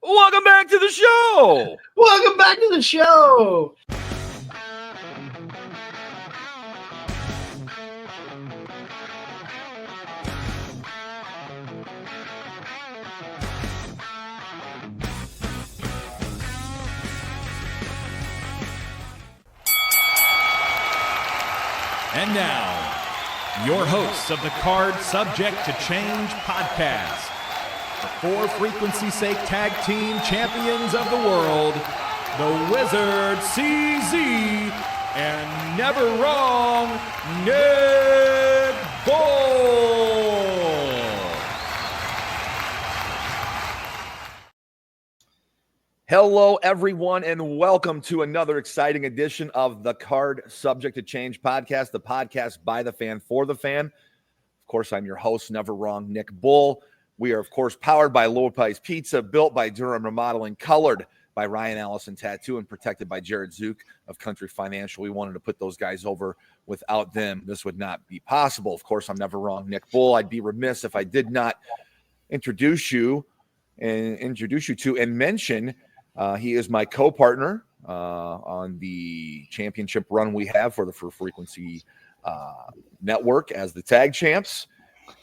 Welcome back to the show. Welcome back to the show. And now, your hosts of the Card Subject to Change podcast, the For Frequency's Sake Tag Team Champions of the World, the Wizard CZ, and Never Wrong Nick Bull. Hello, everyone, and welcome to another exciting edition of the Card Subject to Change podcast, the podcast by the fan for the fan. Of course, I'm your host, Never Wrong Nick Bull. We are, of course, powered by Lopez Pizza, built by Durham Remodeling, colored by Ryan Allison Tattoo, and protected by Jared Zook of Country Financial. We wanted to put those guys over. Without them, this would not be possible. Of course, I'm Never Wrong Nick Bull. I'd be remiss if I did not introduce you to and mention he is my co-partner on the championship run we have for the For Frequency Network as the Tag Champs.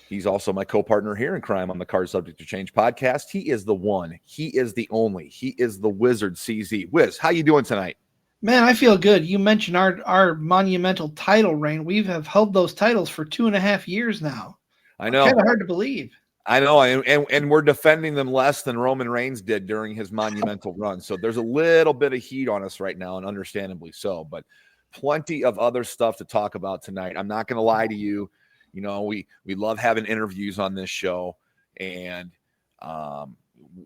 He's also my co-partner here in crime on the Card Subject to Change podcast. He is the one. He is the only. He is the Wizard CZ. Wiz, how you doing tonight? Man, I feel good. You mentioned our monumental title reign. We have held those titles for 2.5 years now. I know. Kind of hard to believe. I know, and we're defending them less than Roman Reigns did during his monumental run. So there's a little bit of heat on us right now, and understandably so. But plenty of other stuff to talk about tonight. I'm not going to lie to you. You know, we love having interviews on this show, and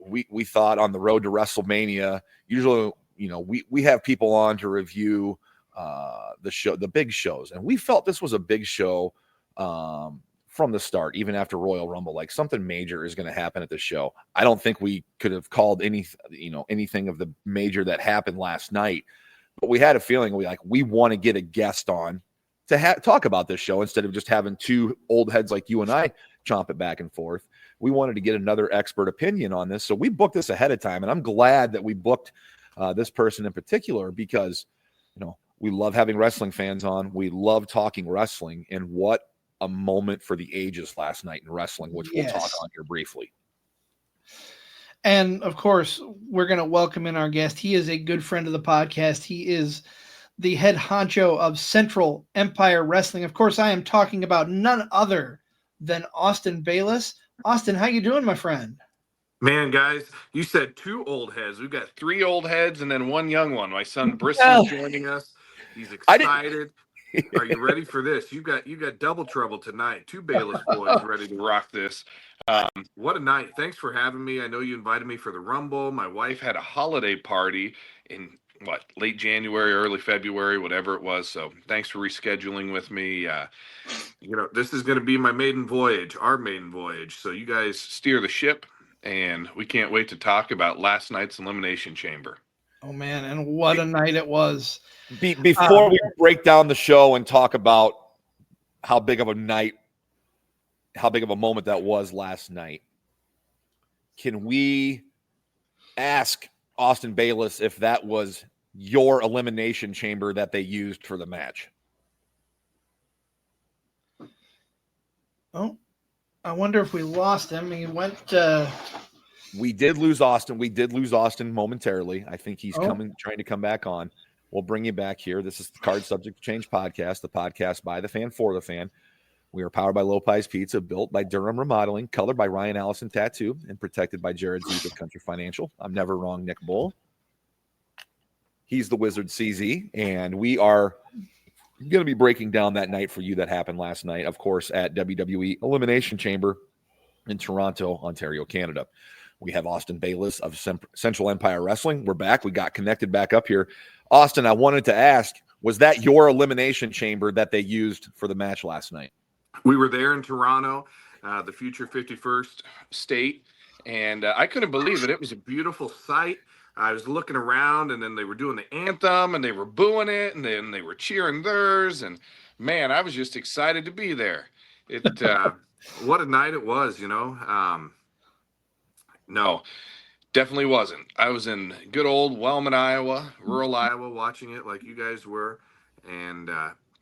we thought on the road to WrestleMania, usually, you know, we have people on to review the big shows, and we felt this was a big show from the start, even after Royal Rumble. Like, something major is going to happen at the show. I don't think we could have called anything of the major that happened last night, but we had a feeling we want to get a guest on to talk about this show instead of just having two old heads like you and I chomp it back and forth. We wanted to get another expert opinion on this, so we booked this ahead of time, and I'm glad that we booked this person in particular because, you know, we love having wrestling fans on. We love talking wrestling, and what a moment for the ages last night in wrestling, which we'll talk on here briefly. And of course, we're going to welcome in our guest. He is a good friend of the podcast. He is the head honcho of Central Empire Wrestling. Of course, I am talking about none other than Austin Bayliss. Austin, how you doing, my friend? Man, guys, you said two old heads. We've got 3 old heads and then 1 young one. My son Bristol is joining us. He's excited. Are you ready for this? You got double trouble tonight. 2 Bayliss boys ready to rock this. What a night. Thanks for having me. I know you invited me for the Rumble. My wife had a holiday party in late January, early February, whatever it was. So thanks for rescheduling with me. You know, this is going to be my maiden voyage, our maiden voyage. So you guys steer the ship, and we can't wait to talk about last night's Elimination Chamber. Oh, man, and what a night it was. Before we break down the show and talk about how big of a night, how big of a moment that was last night, can we ask Austin Bayliss if that was your Elimination Chamber that they used for the match? Oh, I wonder if we lost him. He went. We did lose Austin. We did lose Austin momentarily. I think he's trying to come back on. We'll bring you back here. This is the Card Subject to Change podcast, the podcast by the fan for the fan. We are powered by Lopez Pizza, built by Durham Remodeling, colored by Ryan Allison Tattoo, and protected by Jared Zook of Country Financial. I'm Never Wrong Nick Bull. He's the Wizard CZ, and we are going to be breaking down that night for you that happened last night, of course, at WWE Elimination Chamber in Toronto, Ontario, Canada. We have Austin Bayliss of Central Empire Wrestling. We're back. We got connected back up here. Austin, I wanted to ask, was that your Elimination Chamber that they used for the match last night? We were there in Toronto, the future 51st state, and I couldn't believe it. It was a beautiful sight. I was looking around, and then they were doing the anthem, and they were booing it, and then they were cheering theirs, and man, I was just excited to be there. What a night it was, you know. No, Definitely wasn't. I was in good old Wellman, Iowa, rural Iowa, watching it like you guys were. And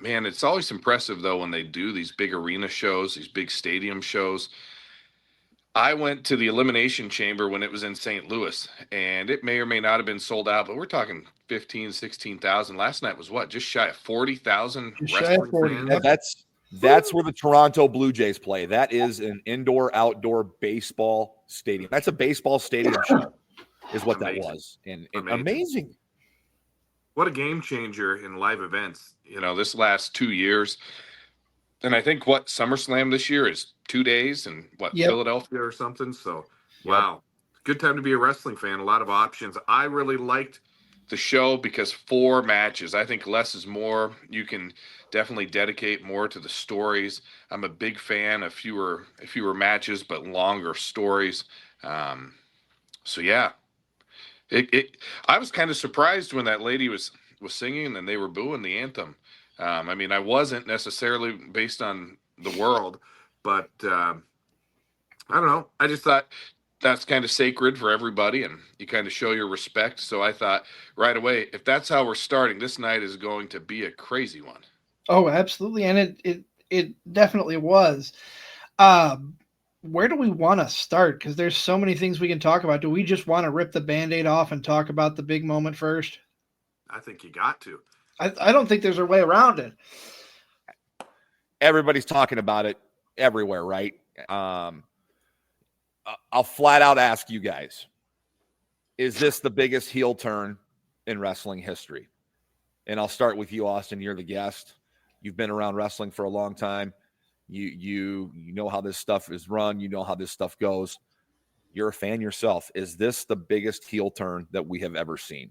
man, it's always impressive though when they do these big arena shows, these big stadium shows. I went to the Elimination Chamber when it was in St. Louis, and it may or may not have been sold out, but we're talking 15, 16,000. Last night was what? Just shy of 40,000 Just shy of wrestling 40, fans. yep. That's where the Toronto Blue Jays play. That is an indoor-outdoor baseball stadium. That's a baseball stadium show, is what that was. And amazing. What a game changer in live events, this last 2 years. And I think SummerSlam this year is 2 days and Yep. Philadelphia or something. So, wow. Good time to be a wrestling fan. A lot of options. I really liked the show because 4 matches. I think less is more. You can definitely dedicate more to the stories. I'm a big fan of fewer matches, but longer stories. So yeah, I was kind of surprised when that lady was singing and they were booing the anthem. I mean, I wasn't necessarily based on the world, but I don't know. I just thought that's kind of sacred for everybody, and you kind of show your respect. So I thought right away, if that's how we're starting, this night is going to be a crazy one. Oh, absolutely, and it definitely was. Where do we want to start? Because there's so many things we can talk about. Do we just want to rip the Band-Aid off and talk about the big moment first? I think you got to. I don't think there's a way around it. Everybody's talking about it everywhere, right? I'll flat out ask you guys, is this the biggest heel turn in wrestling history? And I'll start with you, Austin. You're the guest. You've been around wrestling for a long time. You know how this stuff is run. You know how this stuff goes. You're a fan yourself. Is this the biggest heel turn that we have ever seen?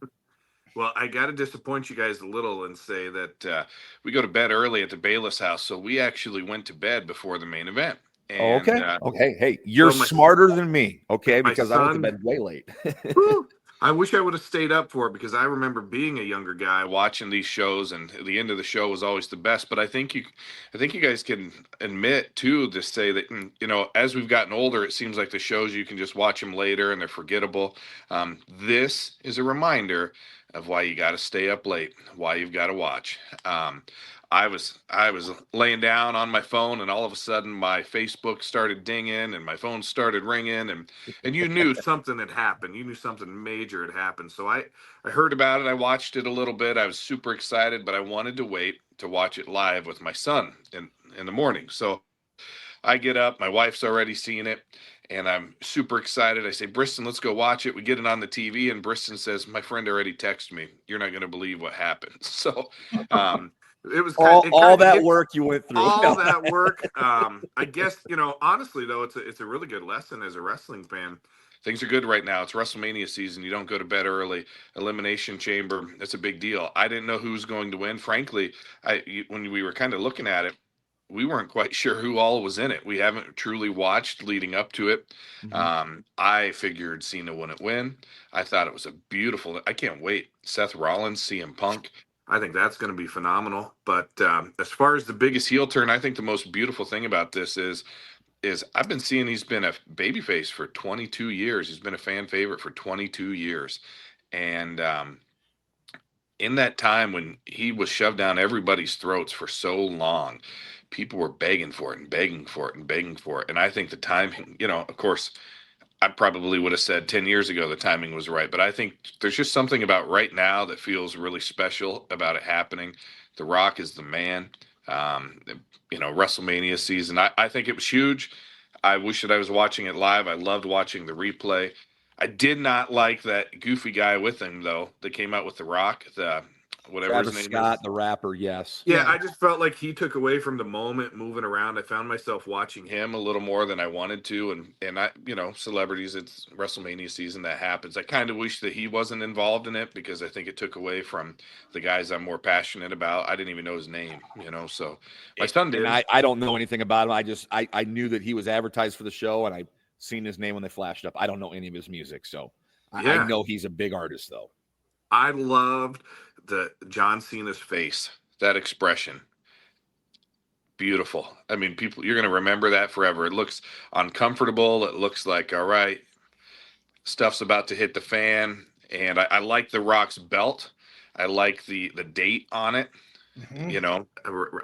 Well, I got to disappoint you guys a little and say that we go to bed early at the Bayliss house. So we actually went to bed before the main event. And, okay. Hey, you're smarter than me. Okay. Because I went to bed way late. I wish I would have stayed up for it because I remember being a younger guy watching these shows, and the end of the show was always the best. But I think you guys can admit too, to say that, as we've gotten older, it seems like the shows you can just watch them later and they're forgettable. This is a reminder of why you got to stay up late, why you've got to watch. I was laying down on my phone, and all of a sudden my Facebook started dinging and my phone started ringing, and you knew something had happened. You knew something major had happened. So I heard about it. I watched it a little bit. I was super excited, but I wanted to wait to watch it live with my son in the morning. So I get up, my wife's already seen it, and I'm super excited. I say, Briston, let's go watch it. We get it on the TV, and Briston says, my friend already texted me. You're not going to believe what happened. So it was all that work you went through. All that work. I guess, honestly, though, it's a really good lesson as a wrestling fan. Things are good right now. It's WrestleMania season. You don't go to bed early. Elimination Chamber, it's a big deal. I didn't know who was going to win. Frankly, when we were kind of looking at it, we weren't quite sure who all was in it. We haven't truly watched leading up to it. Mm-hmm. I figured Cena wouldn't win. I thought it was a beautiful. I can't wait. Seth Rollins, CM Punk. I think that's going to be phenomenal. But as far as the biggest heel turn, I think the most beautiful thing about this is I've been seeing he's been a babyface for 22 years. He's been a fan favorite for 22 years. And in that time when he was shoved down everybody's throats for so long, people were begging for it and begging for it and begging for it. And I think the timing, of course, I probably would have said 10 years ago the timing was right. But I think there's just something about right now that feels really special about it happening. The Rock is the man. WrestleMania season. I think it was huge. I wish that I was watching it live. I loved watching the replay. I did not like that goofy guy with him, though, that came out with The Rock, whatever Travis his name Scott, is. the rapper, yes. Yeah, I just felt like he took away from the moment moving around. I found myself watching him a little more than I wanted to. And I, celebrities, it's WrestleMania season, that happens. I kind of wish that he wasn't involved in it because I think it took away from the guys I'm more passionate about. I didn't even know his name, so my son did. And I don't know anything about him. I knew that he was advertised for the show, and I seen his name when they flashed up. I don't know any of his music, so I know he's a big artist, though. I loved the John Cena's face, that expression. Beautiful. I mean, you're going to remember that forever. It looks uncomfortable. It looks like, all right, stuff's about to hit the fan, and I like The Rock's belt. I like the date on it. You know,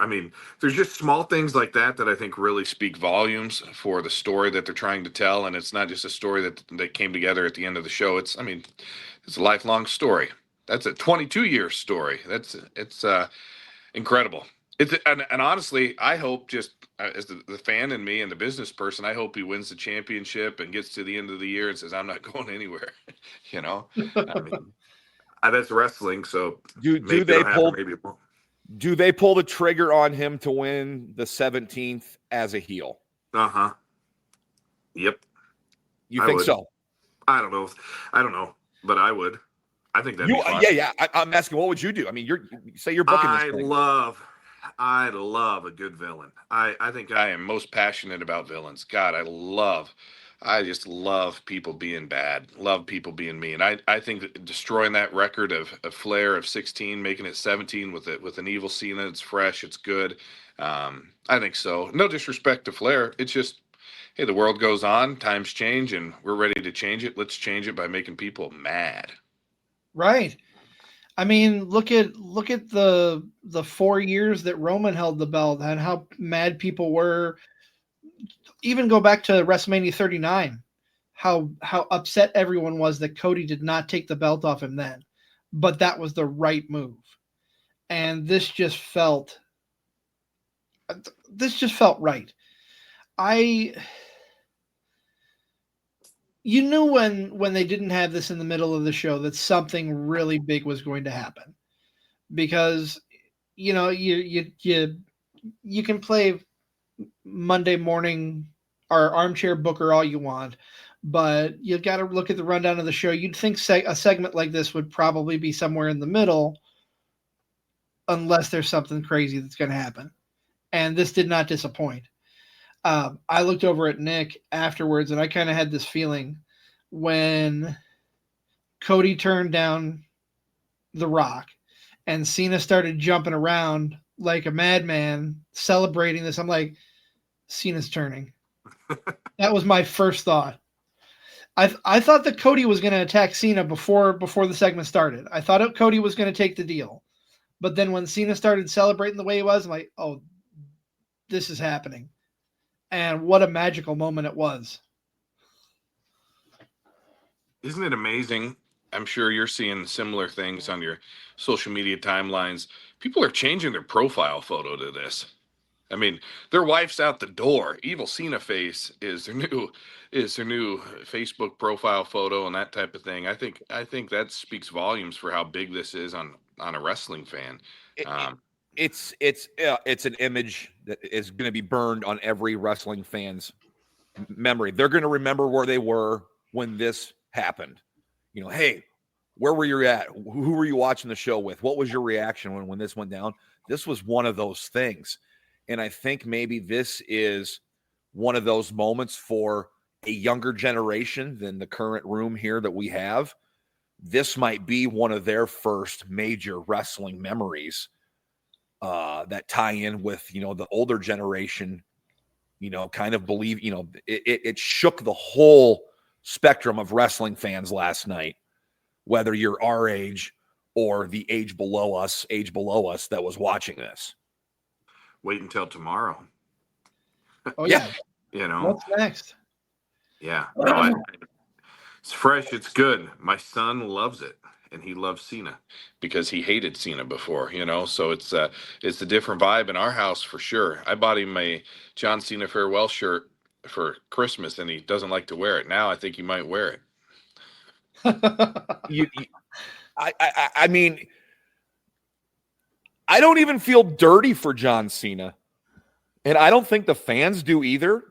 I mean, there's just small things like that I think really speak volumes for the story that they're trying to tell. And it's not just a story that came together at the end of the show. It's a lifelong story. That's a 22-year story. It's incredible. And honestly, I hope, just as the fan in me and the business person, I hope he wins the championship and gets to the end of the year and says, I'm not going anywhere. You know, I mean, that's wrestling. So do they pull the trigger on him to win the 17th as a heel? Yep. You think so? I don't know, but I would. I think that'd be fun. Yeah. I'm asking, what would you do? I mean, you say you're booking this thing. I love a good villain. I think I am most passionate about villains. God, I just love people being bad, love people being mean. I think that destroying that record of Flair of 16, making it 17 with an evil Cena, it's fresh, it's good. I think so. No disrespect to Flair. It's just, hey, the world goes on, times change, and we're ready to change it. Let's change it by making people mad. Right. I mean, look at the 4 years that Roman held the belt and how mad people were. Even go back to WrestleMania 39, how upset everyone was that Cody did not take the belt off him then. But that was the right move. And this just felt right. You knew when they didn't have this in the middle of the show that something really big was going to happen, because you know you can play Monday morning or armchair booker all you want, but you got to look at the rundown of the show. You'd think a segment like this would probably be somewhere in the middle, unless there's something crazy that's going to happen, and this did not disappoint. I looked over at Nick afterwards, and I kind of had this feeling when Cody turned down The Rock and Cena started jumping around like a madman celebrating this. I'm like, Cena's turning. That was my first thought. I thought that Cody was going to attack Cena before the segment started. I thought Cody was going to take the deal. But then when Cena started celebrating the way he was, I'm like, oh, this is happening. And what a magical moment it was. Isn't it amazing? I'm sure you're seeing similar things on your social media timelines. People are changing their profile photo to this. I mean, their wife's out the door. Evil Cena face is their new Facebook profile photo and that type of thing. I think that speaks volumes for how big this is on a wrestling fan. It's an image that is going to be burned on every wrestling fan's memory. They're going to remember where they were when this happened. You know, hey, where were you at? Who were you watching the show with? What was your reaction when this went down? This was one of those things. And I think maybe this is one of those moments for a younger generation than the current room here that we have. This might be one of their first major wrestling memories that tie in with, you know, the older generation, you know, kind of believe, you know, it shook the whole spectrum of wrestling fans last night, whether you're our age or the age below us that was watching this. Wait until tomorrow. Oh yeah. You know, what's next? Yeah. No, it's fresh. It's good. My son loves it. And he loves Cena because he hated Cena before, you know. So it's a different vibe in our house for sure. I bought him a John Cena farewell shirt for Christmas, and he doesn't like to wear it. Now I think he might wear it. I mean, I don't even feel dirty for John Cena, and I don't think the fans do either.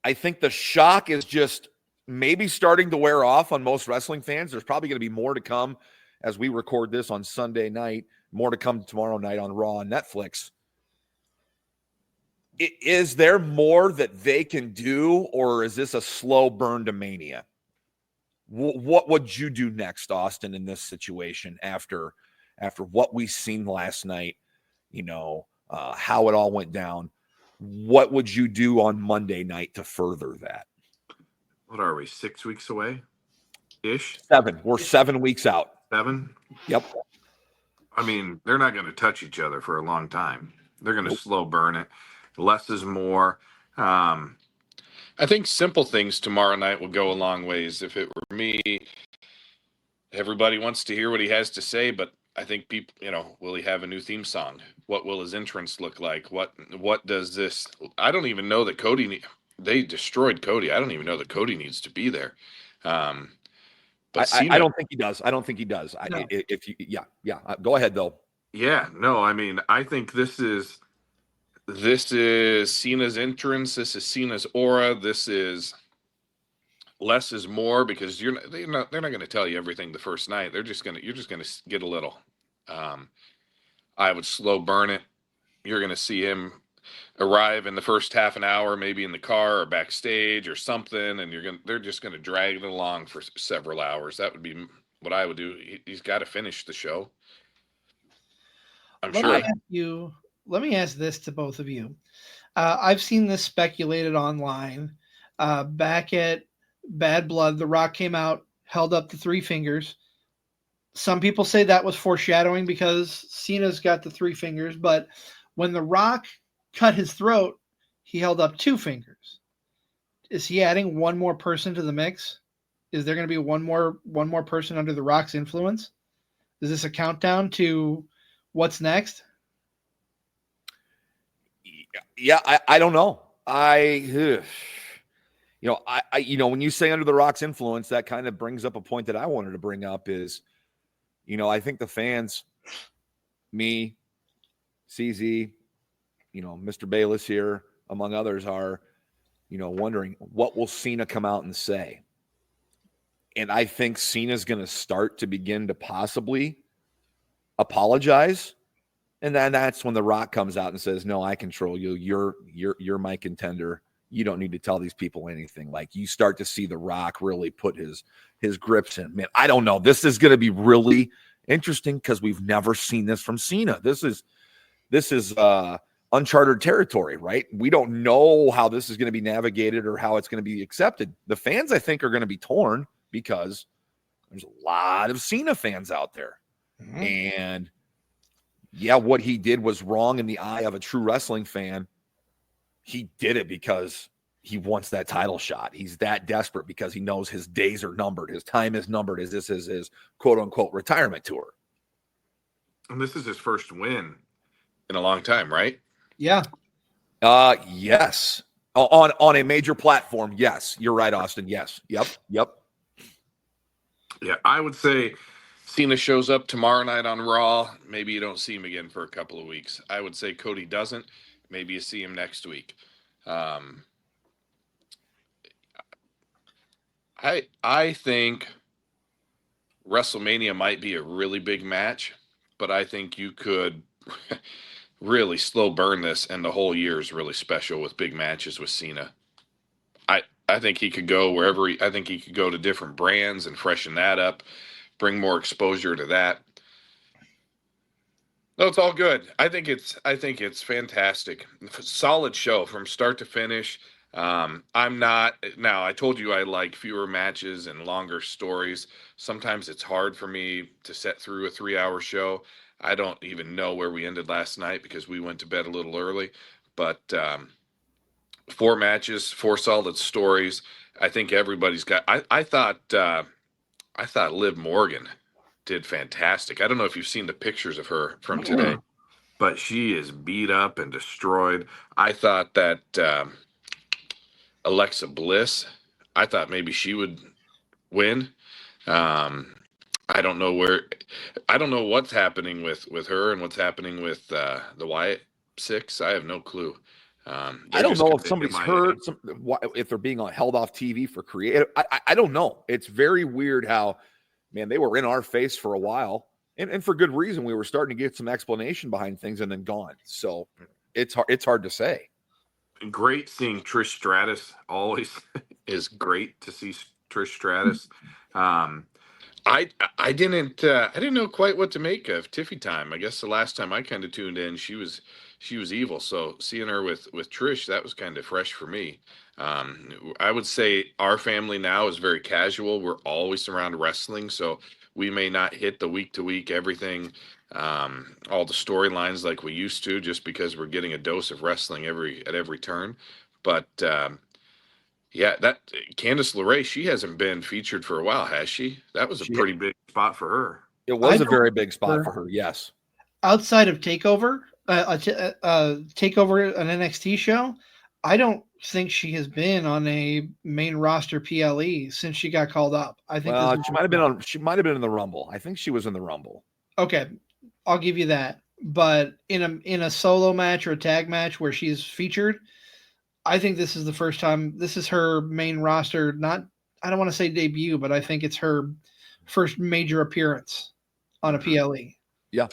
I think the shock is just maybe starting to wear off on most wrestling fans. There's probably going to be more to come as we record this on Sunday night, more to come tomorrow night on Raw and Netflix. Is there more that they can do, or is this a slow burn to Mania? What would you do next, Austin, in this situation after what we seen last night, you know, how it all went down? What would you do on Monday night to further that? what are we, 6 weeks away ish? 7. We're 7 weeks out. 7. Yep. I mean, they're not going to touch each other for a long time. They're going to slow burn it. Less is more. I think simple things tomorrow night will go a long ways. If it were me, everybody wants to hear what he has to say, but I think people, will he have a new theme song? What will his entrance look like? What does this? I don't even know that they destroyed Cody. I don't even know that Cody needs to be there. But I don't think he does. I don't think he does. No. Go ahead though. Yeah, no, I mean, I think this is Cena's entrance. This is Cena's aura. This is less is more, because they're not going to tell you everything the first night. You're just going to get a little. I would slow burn it. You're going to see him arrive in the first half an hour, maybe in the car or backstage or something, and they're just going to drag it along for several hours. That would be what I would do. He's got to finish the show. Let me ask this to both of you. I've seen this speculated online. Back at Bad Blood, The Rock came out, held up the 3 fingers. Some people say that was foreshadowing because Cena's got the 3 fingers, but when The Rock cut his throat, he held up 2 fingers. Is he adding one more person to the mix? Is there going to be one more person under The Rock's influence? Is this a countdown to what's next? Yeah, I don't know. When you say under The Rock's influence, that kind of brings up a point that I wanted to bring up is, I think the fans, me, CZ, Mr. Bayliss here, among others, are, wondering what will Cena come out and say. And I think Cena's going to start to begin to possibly apologize. And then that's when The Rock comes out and says, no, I control you. You're my contender. You don't need to tell these people anything. Like, you start to see The Rock really put his grips in. Man, I don't know. This is going to be really interesting because we've never seen this from Cena. This is uncharted territory, right? We don't know how this is going to be navigated or how it's going to be accepted. The fans, I think, are going to be torn because there's a lot of Cena fans out there. Mm-hmm. And yeah, what he did was wrong in the eye of a true wrestling fan. He did it because he wants that title shot. He's that desperate because he knows his days are numbered. His time is numbered. This is his quote unquote retirement tour. And this is his first win in a long time, right? Yeah. Yes. On a major platform. Yes. You're right, Austin. Yes. Yep. Yeah, I would say Cena shows up tomorrow night on Raw. Maybe you don't see him again for a couple of weeks. I would say Cody doesn't. Maybe you see him next week. I think WrestleMania might be a really big match, but I think you could really slow burn this, and the whole year is really special with big matches with Cena. I think he could go wherever. I think he could go to different brands and freshen that up, bring more exposure to that. No, it's all good. I think it's fantastic. Solid show from start to finish. I told you I like fewer matches and longer stories. Sometimes it's hard for me to set through a 3-hour show. I don't even know where we ended last night because we went to bed a little early, but 4 matches, 4 solid stories. I think everybody's got, I thought Liv Morgan did fantastic. I don't know if you've seen the pictures of her from today, but she is beat up and destroyed. I thought that Alexa Bliss, I thought maybe she would win. I don't know what's happening with her and what's happening with the Wyatt Six. I have no clue. I don't know if somebody's hurt, if they're being held off TV for creative. I don't know. It's very weird how, man, they were in our face for a while, and for good reason. We were starting to get some explanation behind things and then gone. So it's hard to say. Great seeing Trish Stratus. Always is great to see Trish Stratus. I didn't know quite what to make of Tiffy time. I guess the last time I kind of tuned in, she was evil. So seeing her with Trish, that was kind of fresh for me. I would say our family now is very casual. We're always around wrestling, so we may not hit the week to week everything, all the storylines like we used to, just because we're getting a dose of wrestling at every turn. But yeah, that Candice LeRae, she hasn't been featured for a while, has she? That was a pretty big spot for her. It was a very big spot for her. Yes. Outside of Takeover, Takeover, an NXT show, I don't think she has been on a main roster PLE since she got called up. I think she might have been on. She might have been in the Rumble. I think she was in the Rumble. Okay, I'll give you that. But in a solo match or a tag match where she's featured, I think this is the first time. This is her main roster. I don't want to say debut, but I think it's her first major appearance on a PLE. Yeah,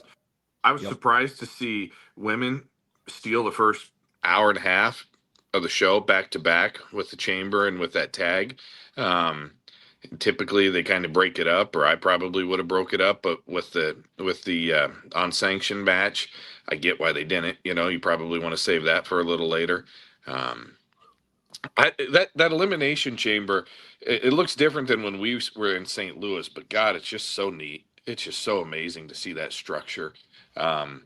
I was surprised to see women steal the first hour and a half of the show back to back with the Chamber and with that tag. Typically they kind of break it up, or I probably would have broke it up, but with the unsanctioned match, I get why they didn't. You probably want to save that for a little later. That Elimination Chamber, it looks different than when we were in St. Louis, but God, it's just so neat. It's just so amazing to see that structure. Okay,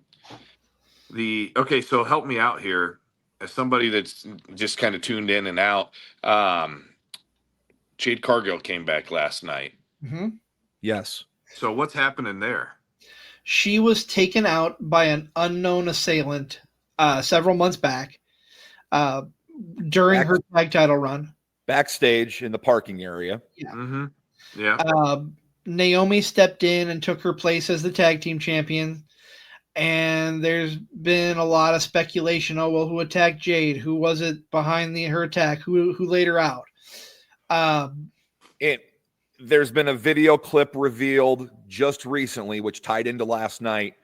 so help me out here as somebody that's just kind of tuned in and out. Jade Cargill came back last night. Mm-hmm. Yes. So what's happening there? She was taken out by an unknown assailant several months back during her tag title run. Backstage in the parking area. Yeah. Mm-hmm. Yeah. Naomi stepped in and took her place as the tag team champion. And there's been a lot of speculation. Oh, well, who attacked Jade? Who was it behind her attack? Who laid her out? There's been a video clip revealed just recently, which tied into last night,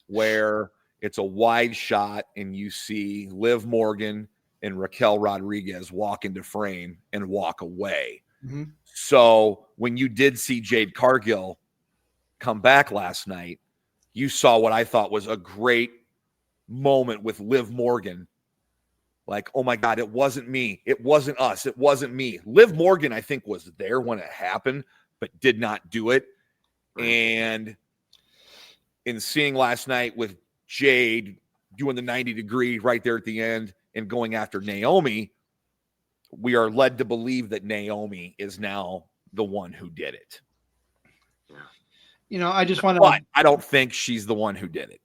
where it's a wide shot and you see Liv Morgan and Raquel Rodriguez walk into frame and walk away. Mm-hmm. So when you did see Jade Cargill come back last night, you saw what I thought was a great moment with Liv Morgan. Like, oh my God, it wasn't me. It wasn't us. It wasn't me. Liv Morgan, I think, was there when it happened, but did not do it. Right. And in seeing last night with Jade doing the 90-degree right there at the end and going after Naomi, we are led to believe that Naomi is now the one who did it. I just want to. But I don't think she's the one who did it.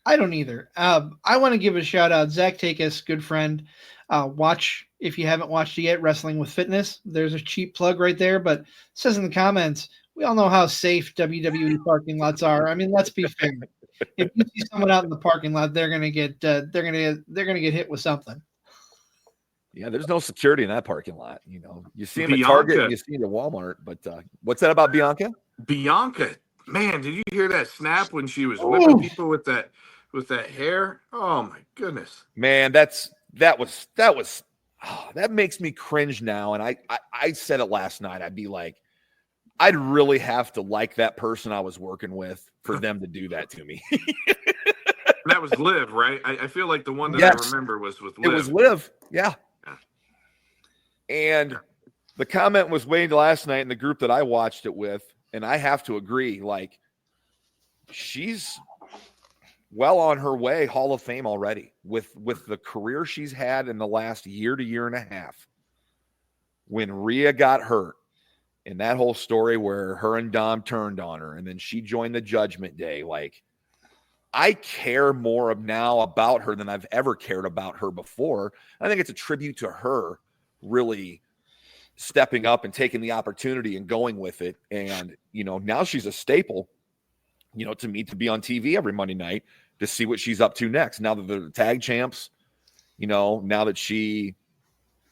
I don't either. I want to give a shout out. Zach Takis, good friend. Watch, if you haven't watched it yet, Wrestling with Fitness. There's a cheap plug right there, but it says in the comments, we all know how safe WWE parking lots are. I mean, let's be fair. If you see someone out in the parking lot, they're gonna get hit with something. Yeah, there's no security in that parking lot. You see him at Target and you see him at Walmart. But what's that about Bianca? Bianca, man, did you hear that snap when she was whipping people with that hair? Oh my goodness, man, that makes me cringe now. And I said it last night. I'd be like, I'd really have to like that person I was working with for them to do that to me. That was Liv, right? I feel like the one that I remember was with Liv. It was Liv, yeah. And the comment was made last night in the group that I watched it with, and I have to agree, like, she's well on her way Hall of Fame already with the career she's had in the last year to year and a half. When Rhea got hurt and that whole story where her and Dom turned on her and then she joined the Judgment Day, like, I care more now about her than I've ever cared about her before. I think it's a tribute to her really stepping up and taking the opportunity and going with it. And, now she's a staple, to me, to be on TV every Monday night to see what she's up to next. Now that the tag champs, now that she,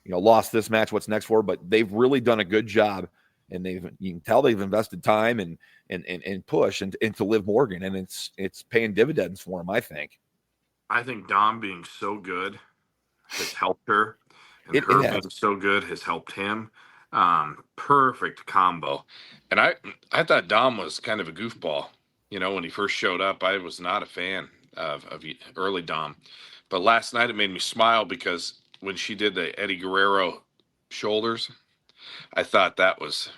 lost this match, what's next for her? But they've really done a good job. And you can tell they've invested time and push into Liv Morgan, and it's paying dividends for him, I think. I think Dom being so good has helped her, and her being so good has helped him. Perfect combo. And I thought Dom was kind of a goofball. When he first showed up, I was not a fan of early Dom. But last night it made me smile because when she did the Eddie Guerrero shoulders. I thought that was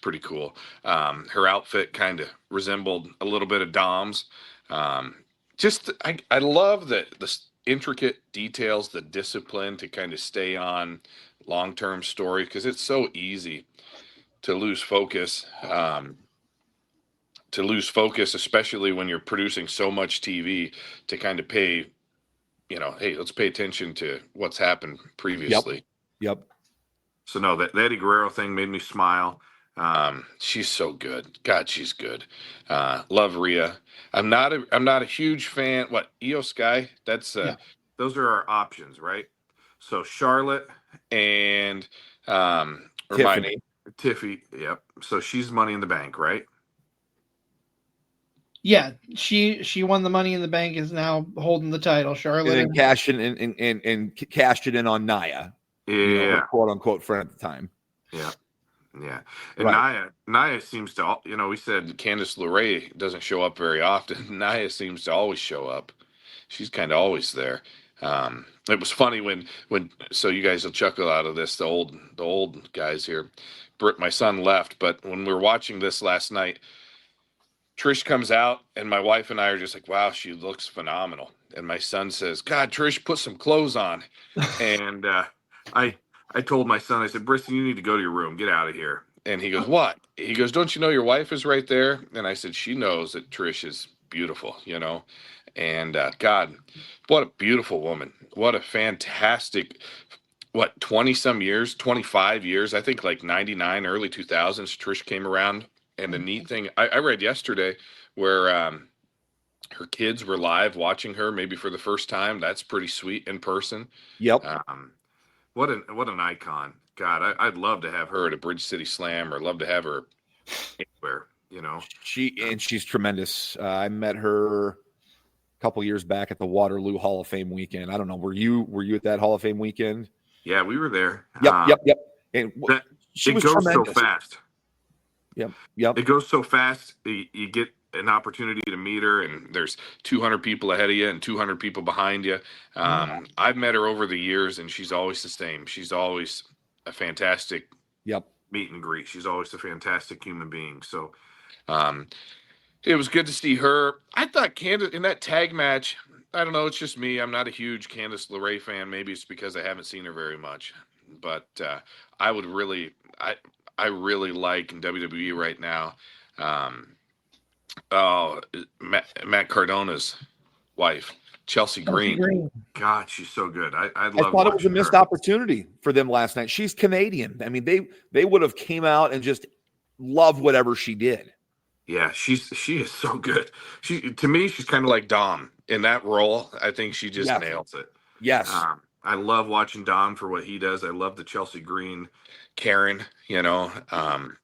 pretty cool. Her outfit kind of resembled a little bit of Dom's. I love the intricate details, the discipline to kind of stay on long-term story, because it's so easy to lose focus. Especially when you're producing so much TV, to kind of pay, hey, let's pay attention to what's happened previously. Yep. So no, that Eddie Guerrero thing made me smile. She's so good. God, she's good. Love Rhea. I'm not a huge fan. What, Io Sky? That's Those are our options, right? So Charlotte and Tiffy. Yep. So she's Money in the Bank, right? Yeah, she won the Money in the Bank, is now holding the title. Charlotte and cashed it in on Nia. Yeah, her quote unquote friend at the time. Yeah. And Nia seems to, we said Candice LeRae doesn't show up very often. Nia seems to always show up. She's kind of always there. It was funny when so you guys will chuckle out of this, the old guys here. My son left, but when we were watching this last night, Trish comes out, and my wife and I are just like, wow, she looks phenomenal. And my son says, God, Trish, put some clothes on. And I told my son, I said, Briston, you need to go to your room. Get out of here. And he goes, what? He goes, don't you know your wife is right there? And I said, she knows that Trish is beautiful, And God, what a beautiful woman. What a fantastic, 20-some years, 25 years. I think like 99, early 2000s, Trish came around. And the neat thing, I read yesterday where her kids were live watching her maybe for the first time. That's pretty sweet in person. Yep. What an icon. God, I'd love to have her at a Bridge City Slam, or love to have her anywhere, She's tremendous. I met her a couple years back at the Waterloo Hall of Fame weekend. I don't know. Were you at that Hall of Fame weekend? Yeah, we were there. Yep. And she it was goes tremendous. so fast. Yep. It goes so fast. You get an opportunity to meet her, and there's 200 people ahead of you and 200 people behind you. I've met her over the years, and she's always the same. She's always a fantastic meet and greet. She's always a fantastic human being. So it was good to see her. I thought Candice in that tag match, I don't know, it's just me. I'm not a huge Candice LeRae fan. Maybe it's because I haven't seen her very much. But I really like in WWE right now. Matt Cardona's wife, Chelsea Green. God, she's so good. I thought it was a missed opportunity for them last night. She's Canadian. I mean, they would have came out and just loved whatever she did. Yeah, she is so good. To me, she's Kind of like Dom in that role. I think she just nails it. Yes. I love watching Dom for what he does. I love the Chelsea Green Karen,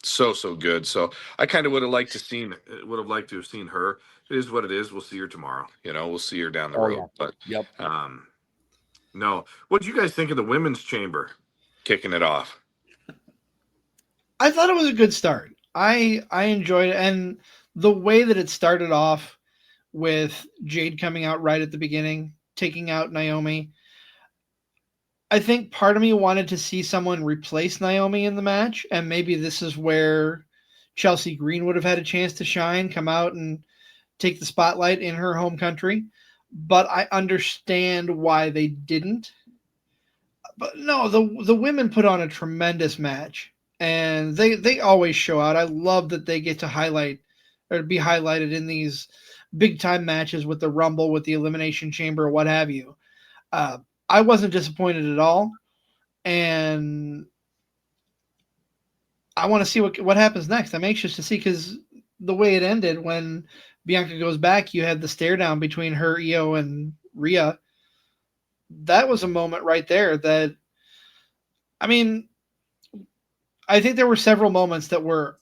so good. So I kind of would have liked to have seen her. It is what it is. We'll see her tomorrow. We'll see her down the road. Yeah. But no. What did you guys think of the women's chamber kicking it off? I thought it was a good start. I enjoyed it, and the way that it started off with Jade coming out right at the beginning, taking out Naomi. I think part of me wanted to see someone replace Naomi in the match, and maybe this is where Chelsea Green would have had a chance to shine, come out and take the spotlight in her home country. But I understand why they didn't. But no, the women put on a tremendous match, and they always show out. I love that they get to highlight or be highlighted in these big time matches with the Rumble, with the Elimination Chamber, what have you. I wasn't disappointed at all, and I want to see what happens next. I'm anxious to see, because the way it ended when Bianca goes back, you had the stare down between her, Io, and Rhea. That was a moment right there that, I mean, I think there were several moments that were,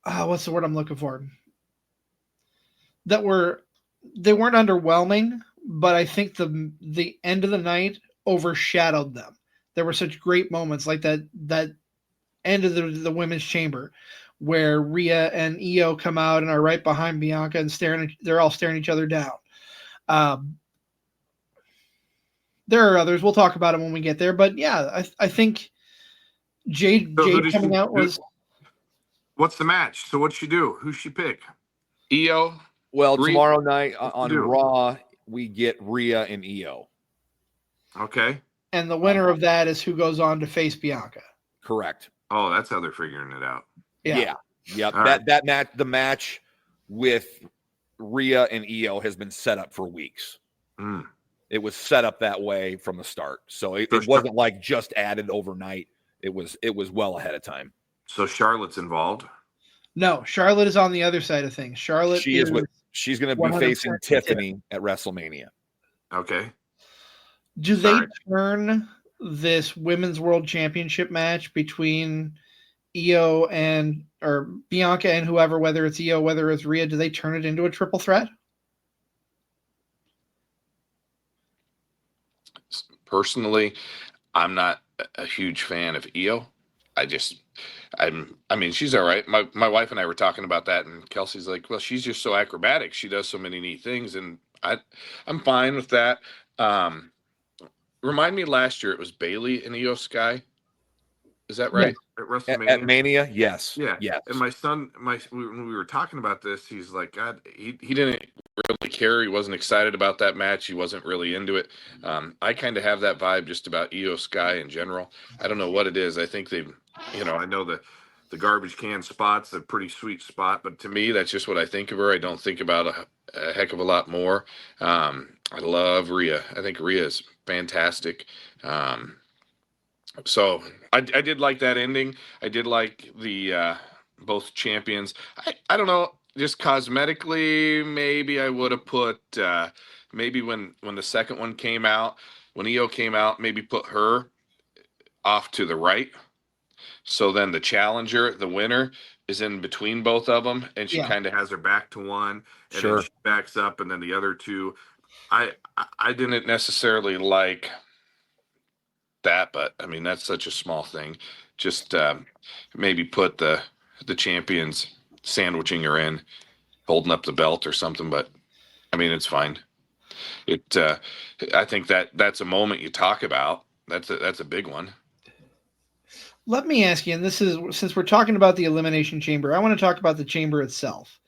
what's the word I'm looking for? They weren't underwhelming, but I think the end of the night overshadowed them. There were such great moments like that end of the women's chamber where Rhea and Io come out and are right behind Bianca and they're all staring each other down. There are others. We'll talk about them when we get there. But yeah, I think Jade coming out was. What's the match? So what'd she do? Who'd she pick? Io. Well, tomorrow night on Raw, we get Rhea and Io. Okay. And the winner of that is who goes on to face Bianca. Correct. Oh, that's how they're figuring it out. Yeah. That match, the match with Rhea and Io has been set up for weeks. Mm. It was set up that way from the start. So it wasn't like just added overnight. It was well ahead of time. So Charlotte's involved? No, Charlotte is on the other side of things. She's going to be facing Tiffany at WrestleMania. Okay. Do they turn this Women's World Championship match between Io or Bianca and whoever, whether it's Io, whether it's Rhea, do they turn it into a triple threat? Personally, I'm not a huge fan of Io. I mean, she's all right. My wife and I were talking about that, and Kelsey's like, well, she's just so acrobatic. She does so many neat things, and I'm fine with that. Remind me, last year it was Bailey and Io Sky. Is that right? At WrestleMania? At Mania, yes. Yeah. Yes. And my son, when we were talking about this, he's like, God, he didn't really care. He wasn't excited about that match. He wasn't really into it. I kind of have that vibe just about Io Sky in general. I don't know what it is. I think I know the garbage can spot's a pretty sweet spot, but to me, that's just what I think of her. I don't think about a heck of a lot more. I love Rhea. I think Rhea is fantastic. So I did like that ending. I did like the both champions. I don't know, just cosmetically, maybe I would have put maybe when the second one came out, when Io came out, maybe put her off to the right. So then the challenger, the winner, is in between both of them, and she kind of has her back to one, and then she backs up, and then the other two. I didn't necessarily like that, but I mean, that's such a small thing. Just maybe put the champions sandwiching her in, holding up the belt or something. But I mean, it's fine. I think that's a moment you talk about. That's a big one. Let me ask you, and this is, since we're talking about the Elimination Chamber, I want to talk about the chamber itself.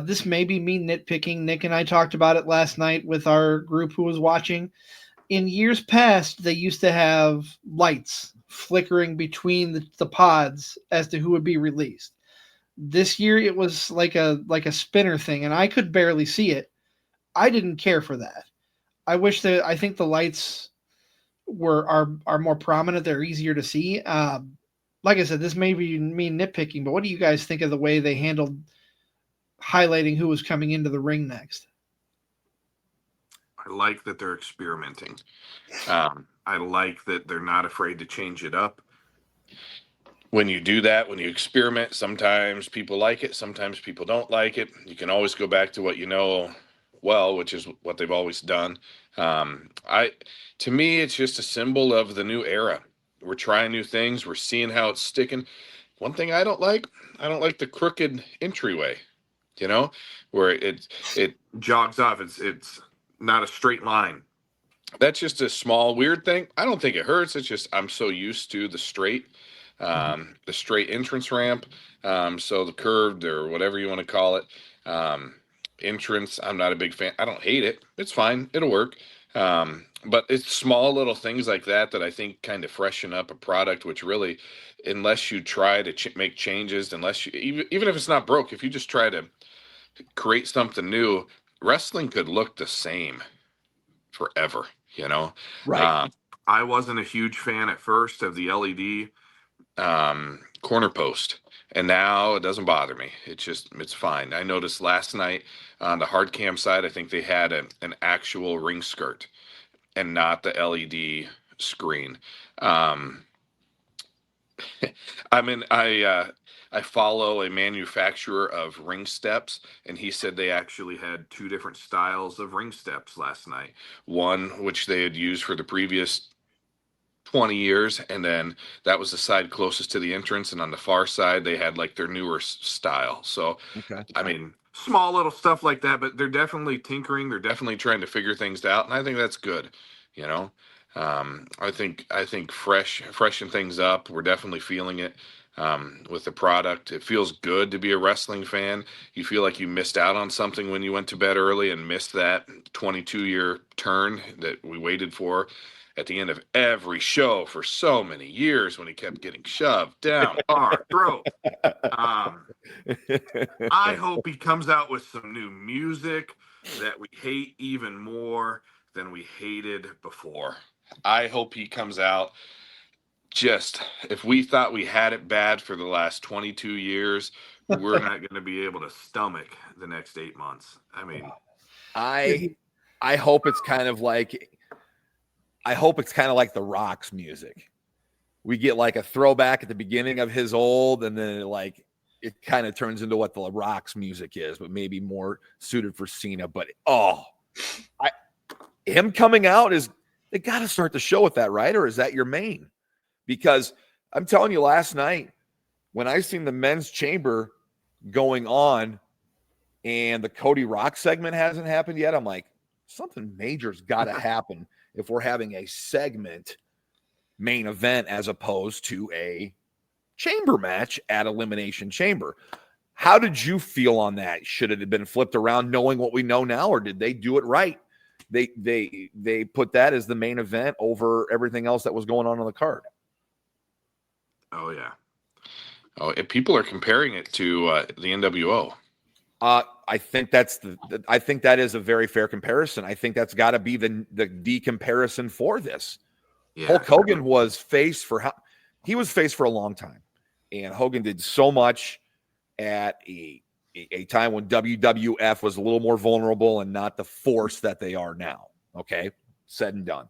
This may be me nitpicking. Nick and I talked about it last night with our group who was watching. In years past, they used to have lights flickering between the pods as to who would be released. This year, it was like a spinner thing, and I could barely see it. I didn't care for that. I think the lights are more prominent. They're easier to see. Like I said, this may be me nitpicking, but what do you guys think of the way they handled highlighting who was coming into the ring next? I like that they're experimenting. I like that they're not afraid to change it up. When you do that, when you experiment, sometimes people like it, sometimes people don't like it. You can always go back to what you know well, which is what they've always done. To me, it's just a symbol of the new era. We're trying new things. We're seeing how it's sticking. One thing I don't like the crooked entryway, where it jogs off. It's not a straight line. That's just a small weird thing. I don't think it hurts. It's just I'm so used to the straight entrance ramp. So the curved, or whatever you want to call it, entrance, I'm not a big fan. I don't hate it. It's fine. It'll work. But it's small little things like that I think kind of freshen up a product, which really, unless you try to make changes, unless you, even if it's not broke, if you just try to create something new, wrestling could look the same forever, Right. I wasn't a huge fan at first of the LED corner post, and now it doesn't bother me. It's fine. I noticed last night on the hard cam side, I think they had an actual ring skirt and not the LED screen. I follow a manufacturer of ring steps, and he said they actually had two different styles of ring steps last night. One, which they had used for the previous 20 years, and then that was the side closest to the entrance, and on the far side, they had like their newer style. So, okay. I mean, small little stuff like that, but they're definitely tinkering. They're definitely trying to figure things out, and I think that's good. you know. I think freshen things up. We're definitely feeling it with the product. It feels good to be a wrestling fan. You feel like you missed out on something when you went to bed early and missed that 22-year turn that we waited for at the end of every show for so many years when he kept getting shoved down our throat. I hope he comes out with some new music that we hate even more than we hated before. I hope he comes out just, if we thought we had it bad for the last 22 years, we're not going to be able to stomach the next 8 months. I mean, I hope it's kind of like The Rock's music. We get like a throwback at the beginning of his old, and then it kind of turns into what The Rock's music is, but maybe more suited for Cena. But him coming out they got to start the show with that, right? Or is that your main? Because I'm telling you, last night when I seen the men's chamber going on and the Cody Rock segment hasn't happened yet, I'm like, something major's got to happen if we're having a segment main event as opposed to a chamber match at Elimination Chamber. How did you feel on that? Should it have been flipped around knowing what we know now, or did they do it right? They put that as the main event over everything else that was going on the card. Oh yeah. Oh, people are comparing it to the NWO. I think that is a very fair comparison. I think that's got to be the comparison for this. Yeah. Hulk Hogan was face for a long time, and Hogan did so much at a time when WWF was a little more vulnerable and not the force that they are now. Okay, said and done.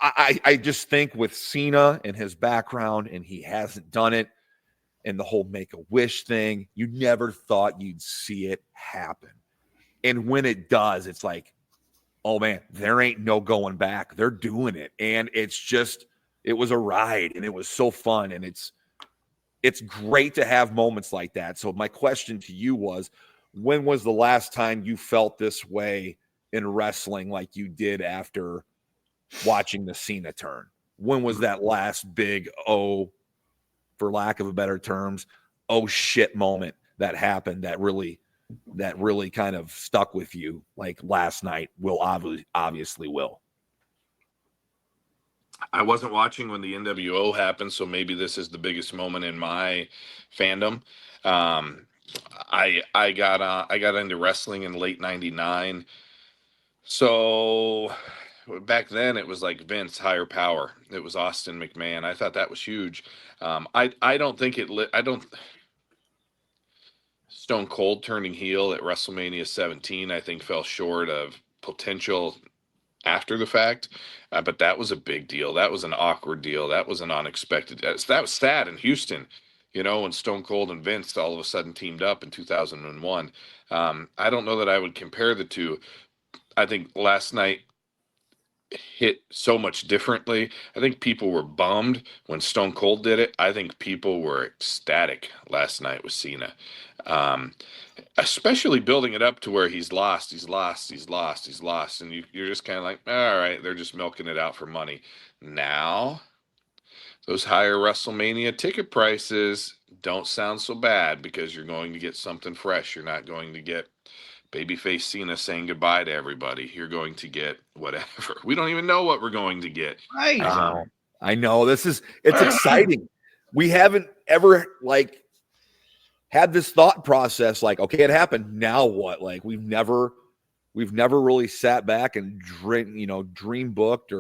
I just think with Cena and his background, and he hasn't done it, and the whole Make-A-Wish thing, you never thought you'd see it happen. And when it does, it's like, oh man, there ain't no going back. They're doing it. And it was a ride, and it was so fun. And it's great to have moments like that. So my question to you was, when was the last time you felt this way in wrestling like you did after watching the Cena turn? When was that last big, for lack of a better terms, oh shit moment that happened that really kind of stuck with you like last night? Will obviously will. I wasn't watching when the NWO happened, so maybe this is the biggest moment in my fandom. I got into wrestling in late '99, so back then it was like Vince, higher power. It was Austin McMahon. I thought that was huge. I don't think Stone Cold turning heel at WrestleMania 17, I think, fell short of potential after the fact, but that was a big deal. That was an awkward deal. That was an unexpected. That was sad in Houston, when Stone Cold and Vince all of a sudden teamed up in 2001. I don't know that I would compare the two. I think last night hit so much differently. I think people were bummed when Stone Cold did it. I think people were ecstatic last night with Cena. Especially building it up to where he's lost, and you're just kind of like, all right, they're just milking it out for money. Now, those higher WrestleMania ticket prices don't sound so bad because you're going to get something fresh. You're not going to get babyface Cena saying goodbye to everybody. You're going to get whatever. We don't even know what we're going to get. Right. I know. It's exciting. We haven't ever had this thought process like, okay, it happened. Now what? Like we've never really sat back and dream booked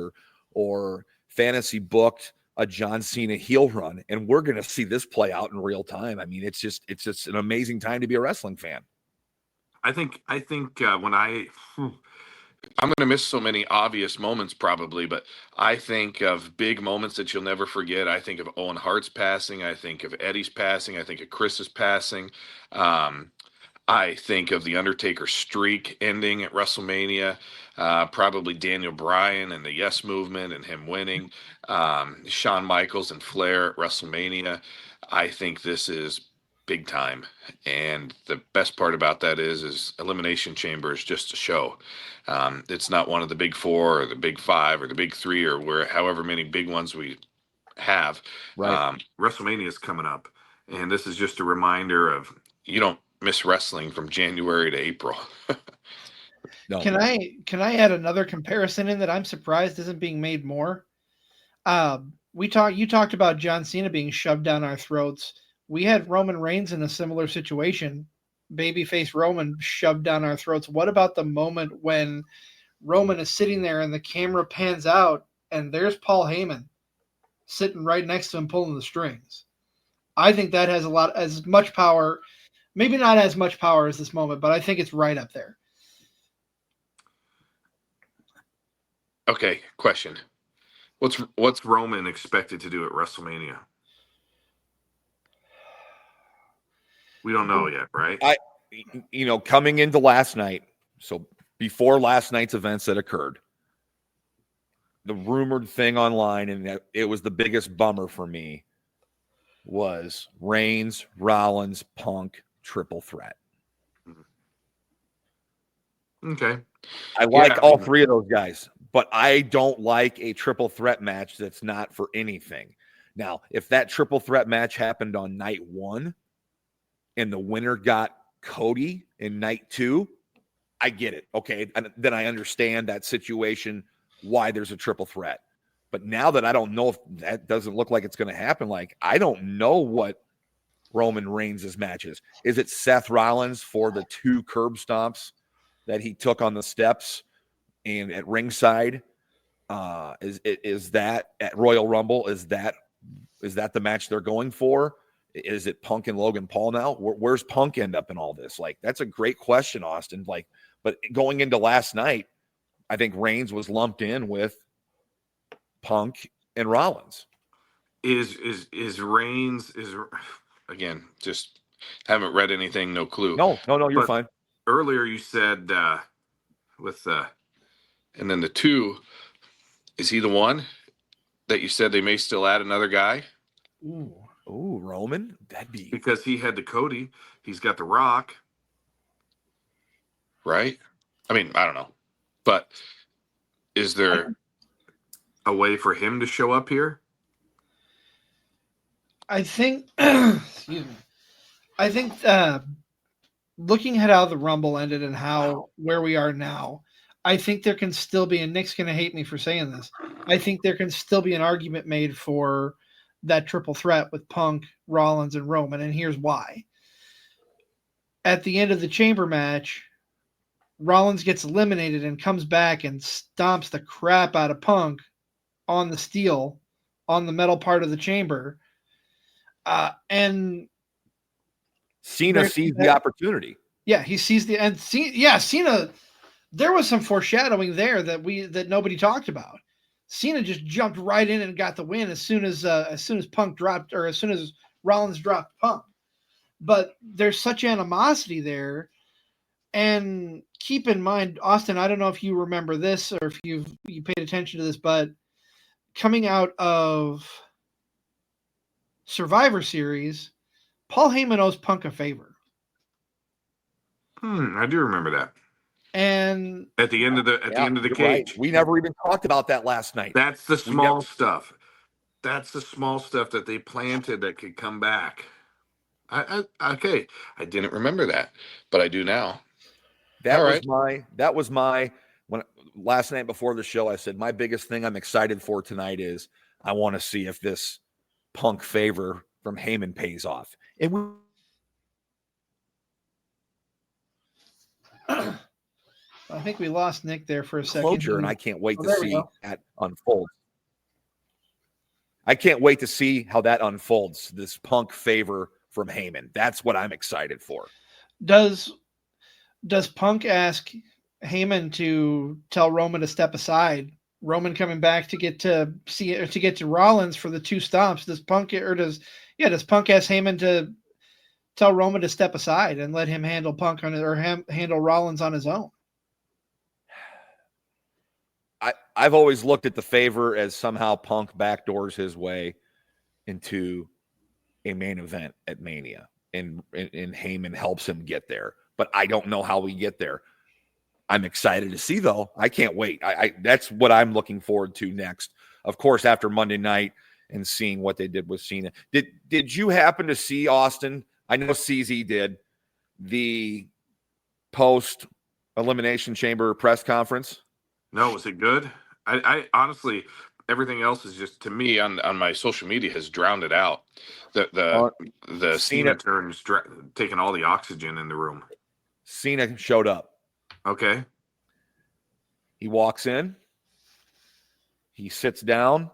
or fantasy booked a John Cena heel run, and we're going to see this play out in real time. I mean, it's just an amazing time to be a wrestling fan. I think when I'm going to miss so many obvious moments probably, but I think of big moments that you'll never forget. I think of Owen Hart's passing. I think of Eddie's passing. I think of Chris's passing. I think of the Undertaker streak ending at WrestleMania. Probably Daniel Bryan and the Yes Movement and him winning. Shawn Michaels and Flair at WrestleMania. I think this is big time. And the best part about that is Elimination Chamber is just a show. It's not one of the big four or the big five or the big three or however many big ones we have. Right. WrestleMania is coming up, and this is just a reminder of You don't miss wrestling from January to April. No. Can I add another comparison in that I'm surprised isn't being made more? You talked about John Cena being shoved down our throats. We had Roman Reigns in a similar situation. Babyface Roman shoved down our throats. What about the moment when Roman is sitting there and the camera pans out and there's Paul Heyman sitting right next to him pulling the strings? I think that has as much power, maybe not as much power as this moment, but I think it's right up there. Okay, question. what's Roman expected to do at WrestleMania? We don't know yet, right? Coming into last night, so before last night's events that occurred, the rumored thing online, and it was the biggest bummer for me, was Reigns, Rollins, Punk, triple threat. Okay. I like all three of those guys, but I don't like a triple threat match that's not for anything. Now, if that triple threat match happened on night one and the winner got Cody in night two, I get it. Okay. And then I understand that situation, why there's a triple threat. But now that I don't know, if that doesn't look like it's going to happen, like I don't know what Roman Reigns' match is. Is it Seth Rollins for the 2 curb stomps that he took on the steps and at ringside? Is that at Royal Rumble? Is that the match they're going for? Is it Punk and Logan Paul now? Where's Punk end up in all this? Like, that's a great question, Austin. Like, but going into last night, I think Reigns was lumped in with Punk and Rollins. Is Reigns Again, just haven't read anything, no clue. No, you're fine. Earlier you said and then the 2, is he the one that you said they may still add another guy? Ooh, Roman? That'd be because he had the Cody, he's got the Rock. Right? I mean, I don't know. But is there a way for him to show up here? I think excuse me. I think looking at how the Rumble ended and where we are now, I think there can still be, and Nick's going to hate me for saying this, I think there can still be an argument made for that triple threat with Punk, Rollins, and Roman, and here's why. At the end of the Chamber match, Rollins gets eliminated and comes back and stomps the crap out of Punk on the steel, on the metal part of the chamber. And Cena sees the opportunity. Yeah, he sees Cena. There was some foreshadowing there that nobody talked about. Cena just jumped right in and got the win as soon as Punk dropped, or as soon as Rollins dropped Punk. But there's such animosity there. And keep in mind, Austin, I don't know if you remember this or if you paid attention to this, but coming out of Survivor Series, Paul Heyman owes Punk a favor. I do remember that. And at the end of the cage, right. We never even talked about that last night. That's the small stuff. That's the small stuff that they planted that could come back. Okay, I didn't remember that, but I do now. That was my when last night before the show, I said my biggest thing I'm excited for tonight is I want to see if this Punk favor from Heyman pays off. And I think we lost Nick there for a second. Closure, and I can't wait to see that unfold. I can't wait to see how that unfolds, this Punk favor from Heyman. That's what I'm excited for. Does Punk ask Heyman to tell Roman to step aside? Roman coming back to get to Rollins for the 2 stomps. Does Punk ask Heyman to tell Roman to step aside and let him handle Punk handle Rollins on his own? I've always looked at the favor as somehow Punk backdoors his way into a main event at Mania. and Heyman helps him get there. But I don't know how we get there. I'm excited to see, though. I can't wait. That's what I'm looking forward to next. Of course, after Monday night and seeing what they did with Cena. Did you happen to see, Austin? I know CZ did, the post Elimination Chamber press conference. No, was it good? I honestly, everything else is just, to me, on my social media has drowned it out. The Cena turns taking all the oxygen in the room. Cena showed up. Okay. He walks in. He sits down.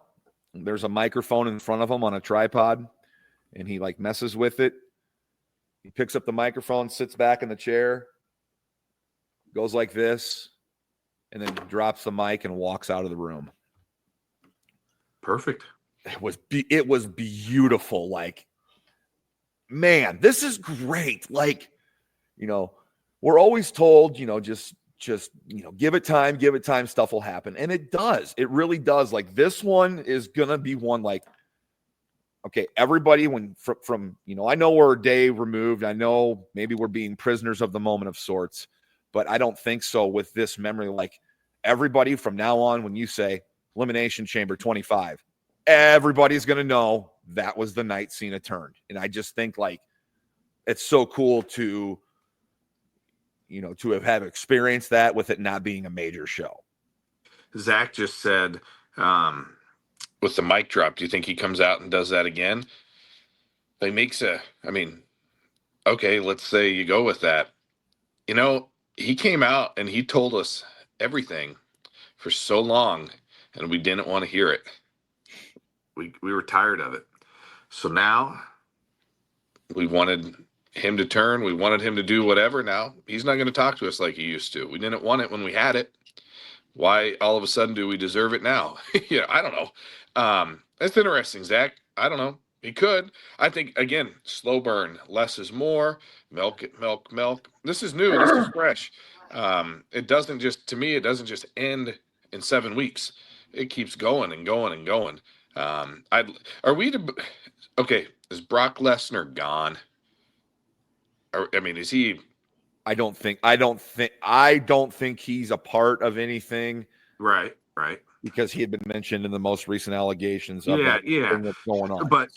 There's a microphone in front of him on a tripod, and he like messes with it. He picks up the microphone, sits back in the chair, goes like this, and then drops the mic and walks out of the room. Perfect. It was beautiful. Like, man, this is great. Like, we're always told, just give it time, stuff will happen. And it does. It really does. Like, this one is going to be one like, okay, everybody, from I know we're a day removed. I know maybe we're being prisoners of the moment of sorts, but I don't think so with this memory. Like, everybody from now on, when you say Elimination Chamber 25, everybody's going to know that was the night Cena turned. And I just think, like, it's so cool to have experienced that with it not being a major show. Zach just said, with the mic drop, do you think he comes out and does that again? Okay, let's say you go with that. He came out and he told us everything for so long, and we didn't want to hear it. We were tired of it. So now we wanted him to turn. We wanted him to do whatever. Now he's not going to talk to us like he used to. We didn't want it when we had it. Why all of a sudden do we deserve it now? I don't know. That's interesting, Zach. I don't know. He could. I think, again, slow burn. Less is more. Milk it, milk. This is new. This is fresh. It doesn't just end in 7 weeks. It keeps going and going and going. Is Brock Lesnar gone? Is he? I don't think he's a part of anything. Right. Because he had been mentioned in the most recent allegations of thing that's going on. But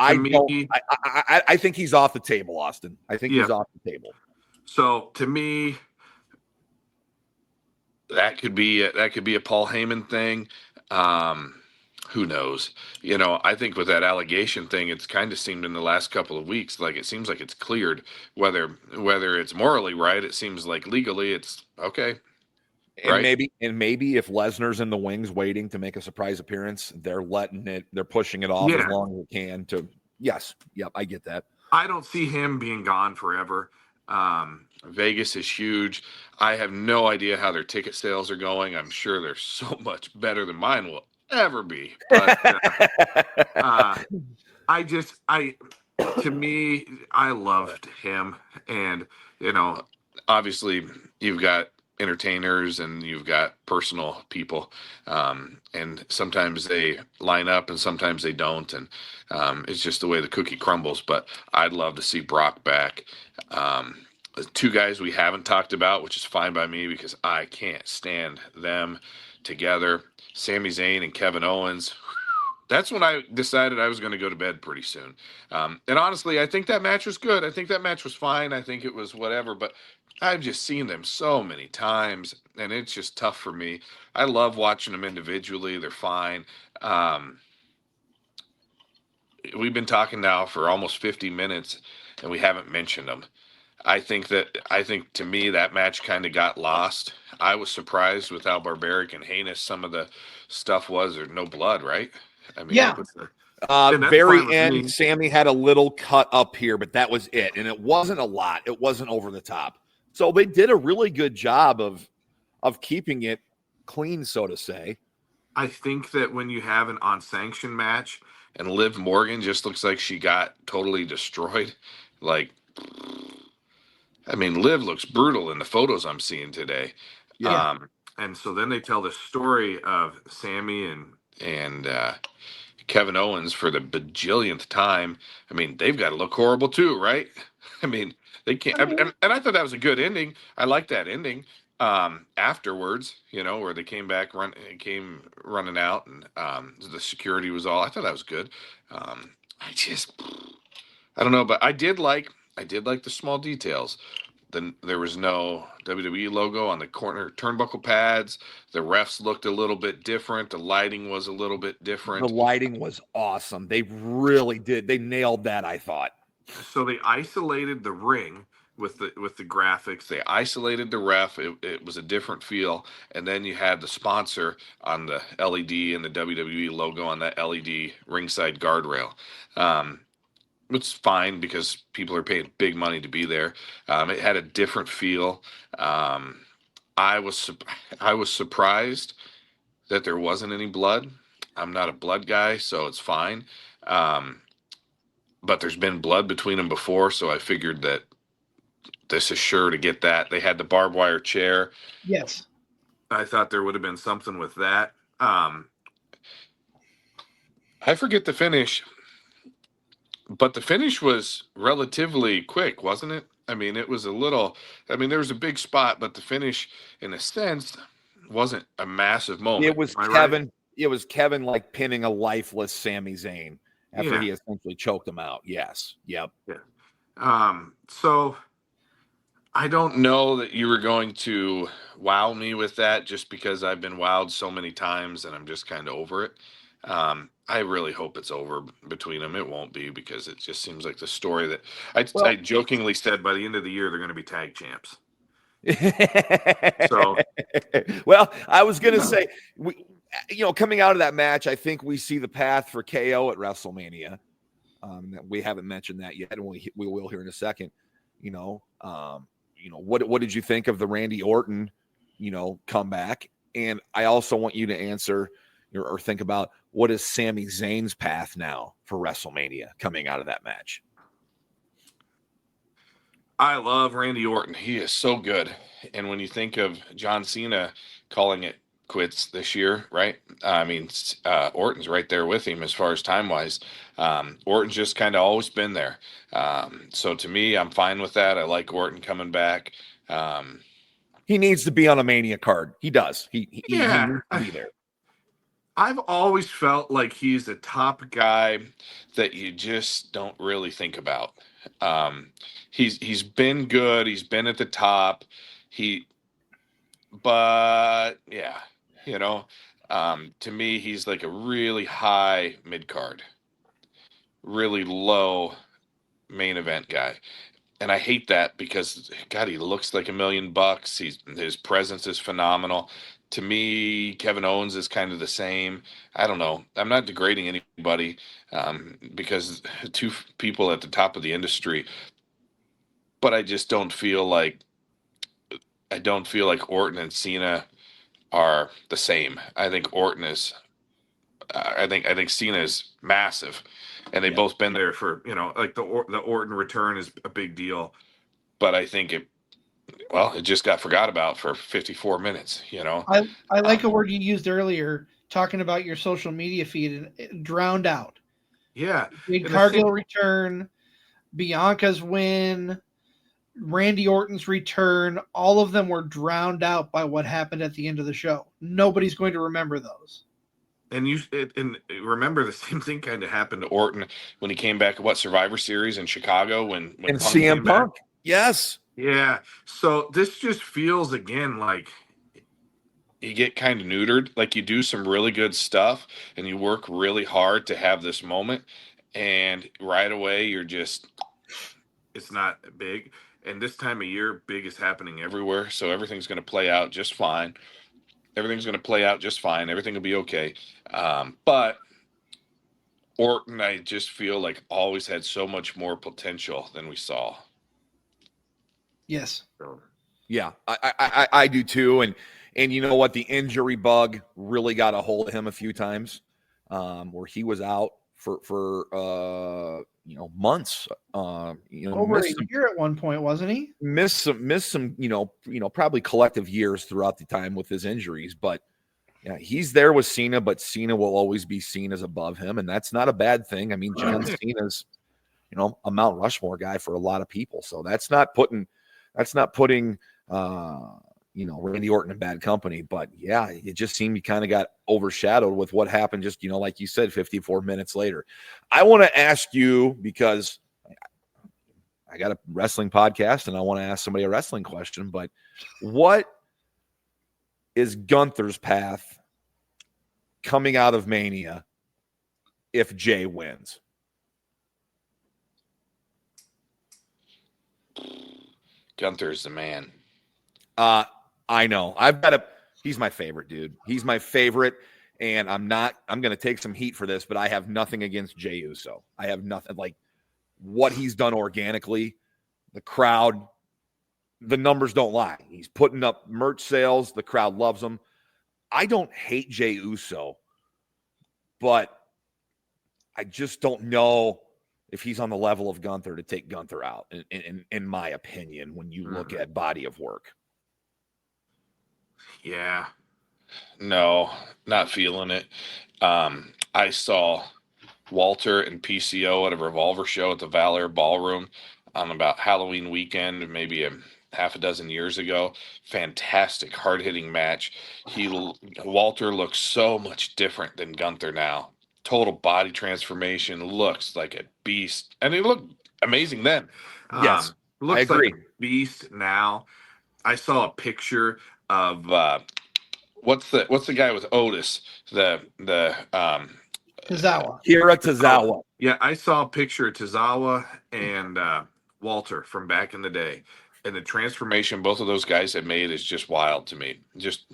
I think he's off the table, Austin. I think he's off the table. So to me, that could be a Paul Heyman thing. Who knows? I think with that allegation thing, it's kind of seemed in the last couple of weeks like it seems like it's cleared. Whether it's morally right, it seems like legally it's okay. And maybe if Lesnar's in the wings waiting to make a surprise appearance, they're pushing it off as long as it can to. Yes. Yep. I get that. I don't see him being gone forever. Vegas is huge. I have no idea how their ticket sales are going. I'm sure they're so much better than mine will ever be. But to me, I loved him. And, obviously you've got entertainers and you've got personal people, and sometimes they line up and sometimes they don't, and it's just the way the cookie crumbles. But I'd love to see Brock back. Two guys we haven't talked about, which is fine by me because I can't stand them together, Sami Zayn and Kevin Owens. That's when I decided I was going to go to bed pretty soon. And honestly, I think that match was good. I think that match was fine. I think it was whatever, but I've just seen them so many times, and it's just tough for me. I love watching them individually. They're fine. We've been talking now for almost 50 minutes, and we haven't mentioned them. I think to me that match kind of got lost. I was surprised with how barbaric and heinous some of the stuff was. There's no blood, right? Very end, Sammy had a little cut up here, but that was it. And it wasn't a lot. It wasn't over the top. So they did a really good job of keeping it clean, so to say. I think that when you have an unsanctioned match and Liv Morgan just looks like she got totally destroyed, Liv looks brutal in the photos I'm seeing today. Yeah. And so then they tell the story of Sammy and Kevin Owens for the bajillionth time. I mean, they've got to look horrible too, right? I mean, they can't. And I thought that was a good ending. I like that ending. Afterwards, where they came running out, and the security was all. I thought that was good. I don't know, but I did like the small details. Then there was no WWE logo on the corner turnbuckle pads. The refs looked a little bit different. The lighting was a little bit different. The lighting was awesome. They really did. They nailed that, I thought. So they isolated the ring with the graphics. They isolated the ref. It was a different feel. And then you had the sponsor on the LED and the WWE logo on that LED ringside guardrail. It's fine because people are paying big money to be there. It had a different feel. I was surprised that there wasn't any blood. I'm not a blood guy, so it's fine. But there's been blood between them before, so I figured that this is sure to get that. They had the barbed wire chair. Yes. I thought there would have been something with that. I forget the finish, but the finish was relatively quick, wasn't it? I mean, it was there was a big spot, but the finish, in a sense, wasn't a massive moment. It was Kevin. Right? It was Kevin like pinning a lifeless Sami Zayn after he essentially choked him out. Yes. Yep. Yeah. So I don't know that you were going to wow me with that just because I've been wowed so many times and I'm just kind of over it. I really hope it's over between them. It won't be because it just seems like the story that I jokingly said by the end of the year they're going to be tag champs. So, well, I was going to say, coming out of that match, I think we see the path for KO at WrestleMania. We haven't mentioned that yet, and we will here in a second. What did you think of the Randy Orton, comeback? And I also want you to answer or think about what is Sami Zayn's path now for WrestleMania coming out of that match. I love Randy Orton. He is so good. And when you think of John Cena calling it quits this year, right? I mean, Orton's right there with him as far as time-wise. Orton's just kind of always been there. So to me, I'm fine with that. I like Orton coming back. He needs to be on a Mania card. He does. He needs to be there. I've always felt like he's a top guy that you just don't really think about. He's been good. He's been at the top. To me, he's like a really high mid card, really low main event guy. And I hate that because God, he looks like $1 million. His presence is phenomenal. To me, Kevin Owens is kind of the same. I don't know. I'm not degrading anybody because two people at the top of the industry, but I just don't feel like Orton and Cena are the same. I think Orton is. I think Cena is massive, and they've both been there for like the Orton return is a big deal, but I think it just got forgot about for 54 minutes. I like a word you used earlier talking about your social media feed and it drowned out. Yeah, Big Cargill return, Bianca's win, Randy Orton's return, all of them were drowned out by what happened at the end of the show. Nobody's going to remember those. And remember the same thing kind of happened to Orton when he came back at Survivor Series in Chicago when and CM Punk. Yes. Yeah. So this just feels again like you get kind of neutered, like you do some really good stuff and you work really hard to have this moment, and right away it's not big. And this time of year, big is happening everywhere, so everything's going to play out just fine. Everything will be okay. But Orton, I just feel like always had so much more potential than we saw. Yes. Yeah, I do too. And you know what? The injury bug really got a hold of him a few times where he was out for months. Over a year at one point, wasn't he? Missed some probably collective years throughout the time with his injuries. But Yeah, he's there with Cena, but Cena will always be seen as above him, and that's not a bad thing. I mean, John Cena's, a Mount Rushmore guy for a lot of people, so that's not putting, Randy Orton in bad company. But yeah, it just seemed he kind of got overshadowed with what happened. Just like you said, 54 minutes later. I want to ask you, because I got a wrestling podcast and I want to ask somebody a wrestling question, but what is Gunther's path coming out of Mania if Jay wins? Gunther's the man. I know. He's my favorite, dude. He's my favorite. And I'm going to take some heat for this, but I have nothing against Jey Uso. I have nothing, like what he's done organically, the crowd, the numbers don't lie. He's putting up merch sales. The crowd loves him. I don't hate Jey Uso, but I just don't know if he's on the level of Gunther to take Gunther out, in my opinion, when you look at body of work. Yeah. No, not feeling it. I saw Walter and PCO at a Revolver show at the Valor Ballroom on about Halloween weekend, maybe a half a dozen years ago. Fantastic, hard-hitting match. Walter looks so much different than Gunther now. Total body transformation, looks like a beast. And he looked amazing then. Yes, looks I agree. like a beast now. I saw a picture of what's the guy with Otis? Tozawa. Kira Tozawa. Oh, yeah, I saw a picture of Tozawa and Walter from back in the day. And the transformation both of those guys have made is just wild to me. Just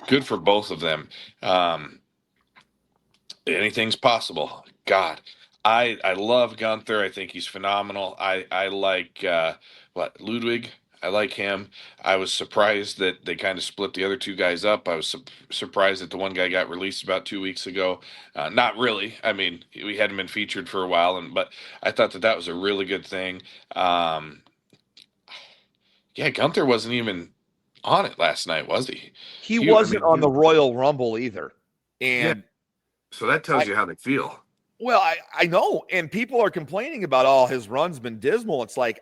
good for both of them. Anything's possible. God, I love Gunther. I think he's phenomenal. I like Ludwig. I like him. I was surprised that they kind of split the other two guys up. I was surprised that the one guy got released about 2 weeks ago. Not really. I mean, we hadn't been featured for a while, but I thought that was a really good thing. Yeah, Gunther wasn't even on it last night, was he? He wasn't on the Royal Rumble either. And yeah. So that tells you how they feel. Well, I know. And people are complaining about, his run's been dismal. It's like,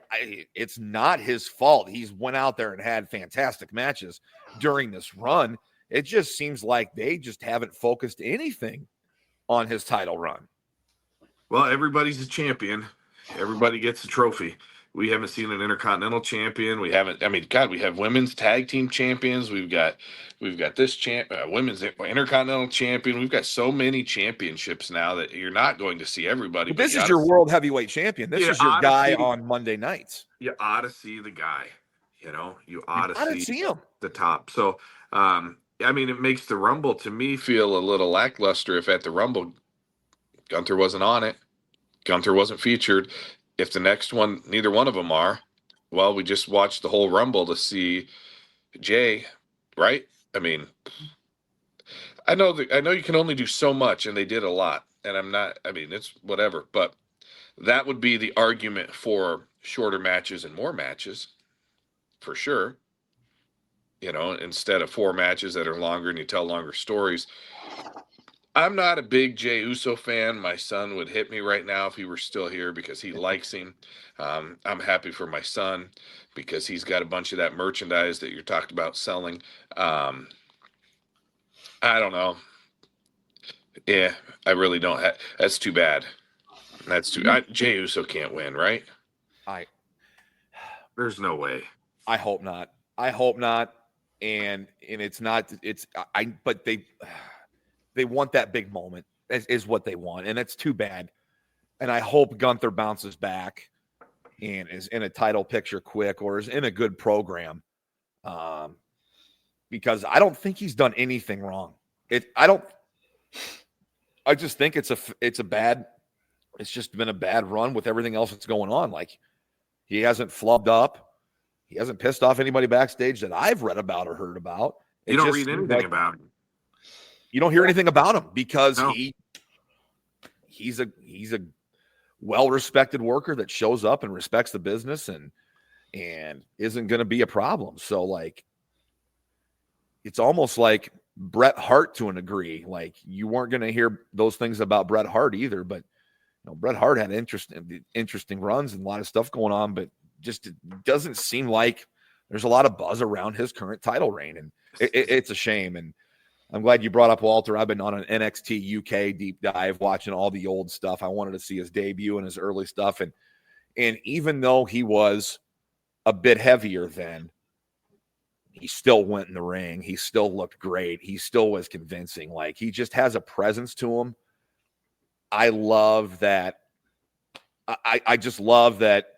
it's not his fault. He's went out there and had fantastic matches during this run. It just seems like they just haven't focused anything on his title run. Well, everybody's a champion. Everybody gets a trophy. We haven't seen an Intercontinental champion. We haven't. I mean, God, we have women's tag team champions. We've got this women's Intercontinental champion. We've got so many championships now that you're not going to see everybody. But this is your world heavyweight champion. This is your guy on Monday nights. You ought to see the guy. You ought to see him. The top. So, I mean, it makes the Rumble to me feel a little lackluster if at the Rumble Gunther wasn't on it. Gunther wasn't featured. If the next one, neither one of them are, well, we just watched the whole Rumble to see Jay, right? I mean, I know you can only do so much, and they did a lot. And it's whatever. But that would be the argument for shorter matches and more matches, for sure. Instead of 4 matches that are longer and you tell longer stories. I'm not a big Jey Uso fan. My son would hit me right now if he were still here because he likes him. I'm happy for my son because he's got a bunch of that merchandise that you're talking about selling. I don't know. Yeah, I really don't. That's too bad. Jey Uso can't win, right? There's no way. I hope not. And it's not. But they want that big moment is what they want. And it's too bad. And I hope Gunther bounces back and is in a title picture quick or is in a good program. Because I don't think he's done anything wrong. I just think it's just been a bad run with everything else that's going on. Like he hasn't flubbed up. He hasn't pissed off anybody backstage that I've read about or heard about. You don't read anything about him. You don't hear anything about him because he's a well-respected worker that shows up and respects the business and isn't going to be a problem. So like, it's almost like Bret Hart to a degree. Like, you weren't going to hear those things about Bret Hart either, but Bret Hart had interesting runs and a lot of stuff going on, but just it doesn't seem like there's a lot of buzz around his current title reign, and it's a shame. And I'm glad you brought up Walter. I've been on an NXT UK deep dive, watching all the old stuff. I wanted to see his debut and his early stuff, and even though he was a bit heavier then, he still went in the ring. He still looked great. He still was convincing. Like, he just has a presence to him. I love that. I just love that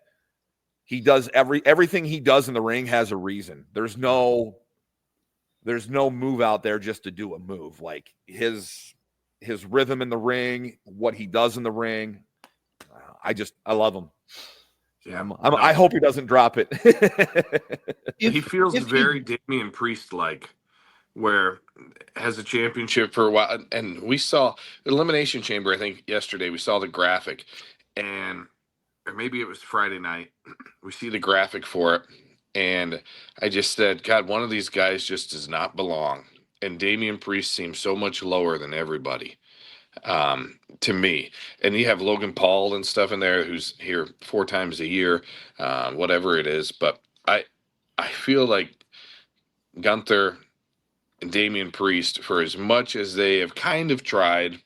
he does everything he does in the ring has a reason. There's no move out there just to do a move. Like, his rhythm in the ring, what he does in the ring, I love him. Yeah, I hope he doesn't drop it. He feels very Damian Priest-like, where has a championship for a while, and we saw Elimination Chamber. I think yesterday we saw the graphic, or maybe it was Friday night. We see the graphic for it, and I just said, God, one of these guys just does not belong. And Damian Priest seems so much lower than everybody, to me. And you have Logan Paul and stuff in there, who's here 4 times a year, whatever it is. But I feel like Gunther and Damian Priest, for as much as they have kind of tried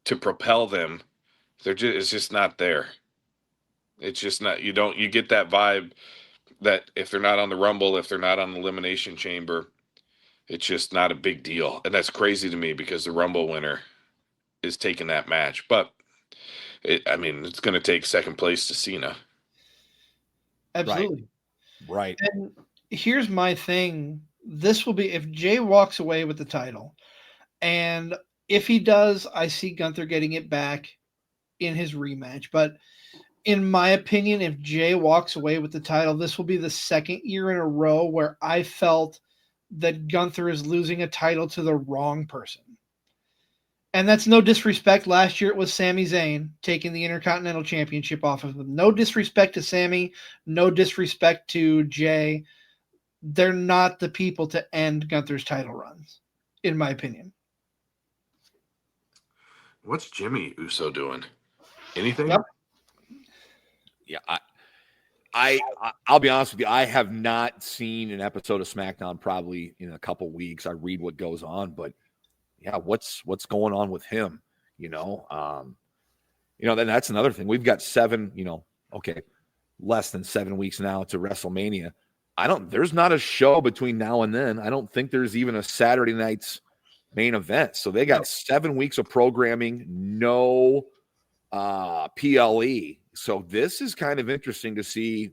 to propel them, it's just not there. It's just not. You get that vibe that if they're not on the Rumble, if they're not on the Elimination Chamber, it's just not a big deal. And that's crazy to me, because the Rumble winner is taking that match. But it's going to take second place to Cena. Absolutely. Right. And here's my thing. This will be if Jay walks away with the title, and if he does, I see Gunther getting it back in his rematch. But in my opinion, if Jay walks away with the title, this will be the second year in a row where I felt that Gunther is losing a title to the wrong person. And that's no disrespect. Last year it was Sami Zayn taking the Intercontinental Championship off of him. No disrespect to Sami, no disrespect to Jay. They're not the people to end Gunther's title runs, in my opinion. What's Jimmy Uso doing? Anything? Yep. Yeah, I'll be honest with you. I have not seen an episode of SmackDown probably in a couple weeks. I read what goes on, but yeah, what's going on with him? Then that's another thing. We've got 7, less than 7 weeks now to WrestleMania. There's not a show between now and then. I don't think there's even a Saturday night's main event. So they got 7 weeks of programming, no PLE. So this is kind of interesting to see,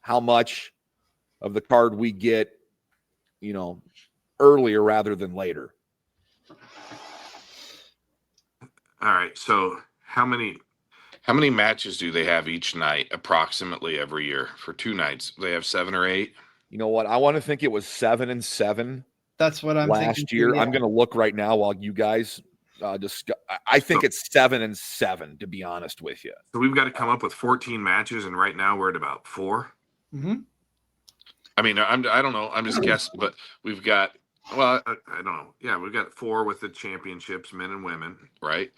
how much of the card we get, earlier rather than later. All right. So how many matches do they have each night, approximately, every year for 2 nights? They have 7 or 8. You know what? I want to think it was 7 and 7 That's what I'm last thinking year. too, yeah. I'm going to look right now while you guys discuss. I think it's 7 and 7, to be honest with you. So we've got to come up with 14 matches, and right now we're at about 4. Mm-hmm. I don't know. I'm just guessing, but we've got. Well, I don't know. Yeah, we've got 4 with the championships, men and women. Right,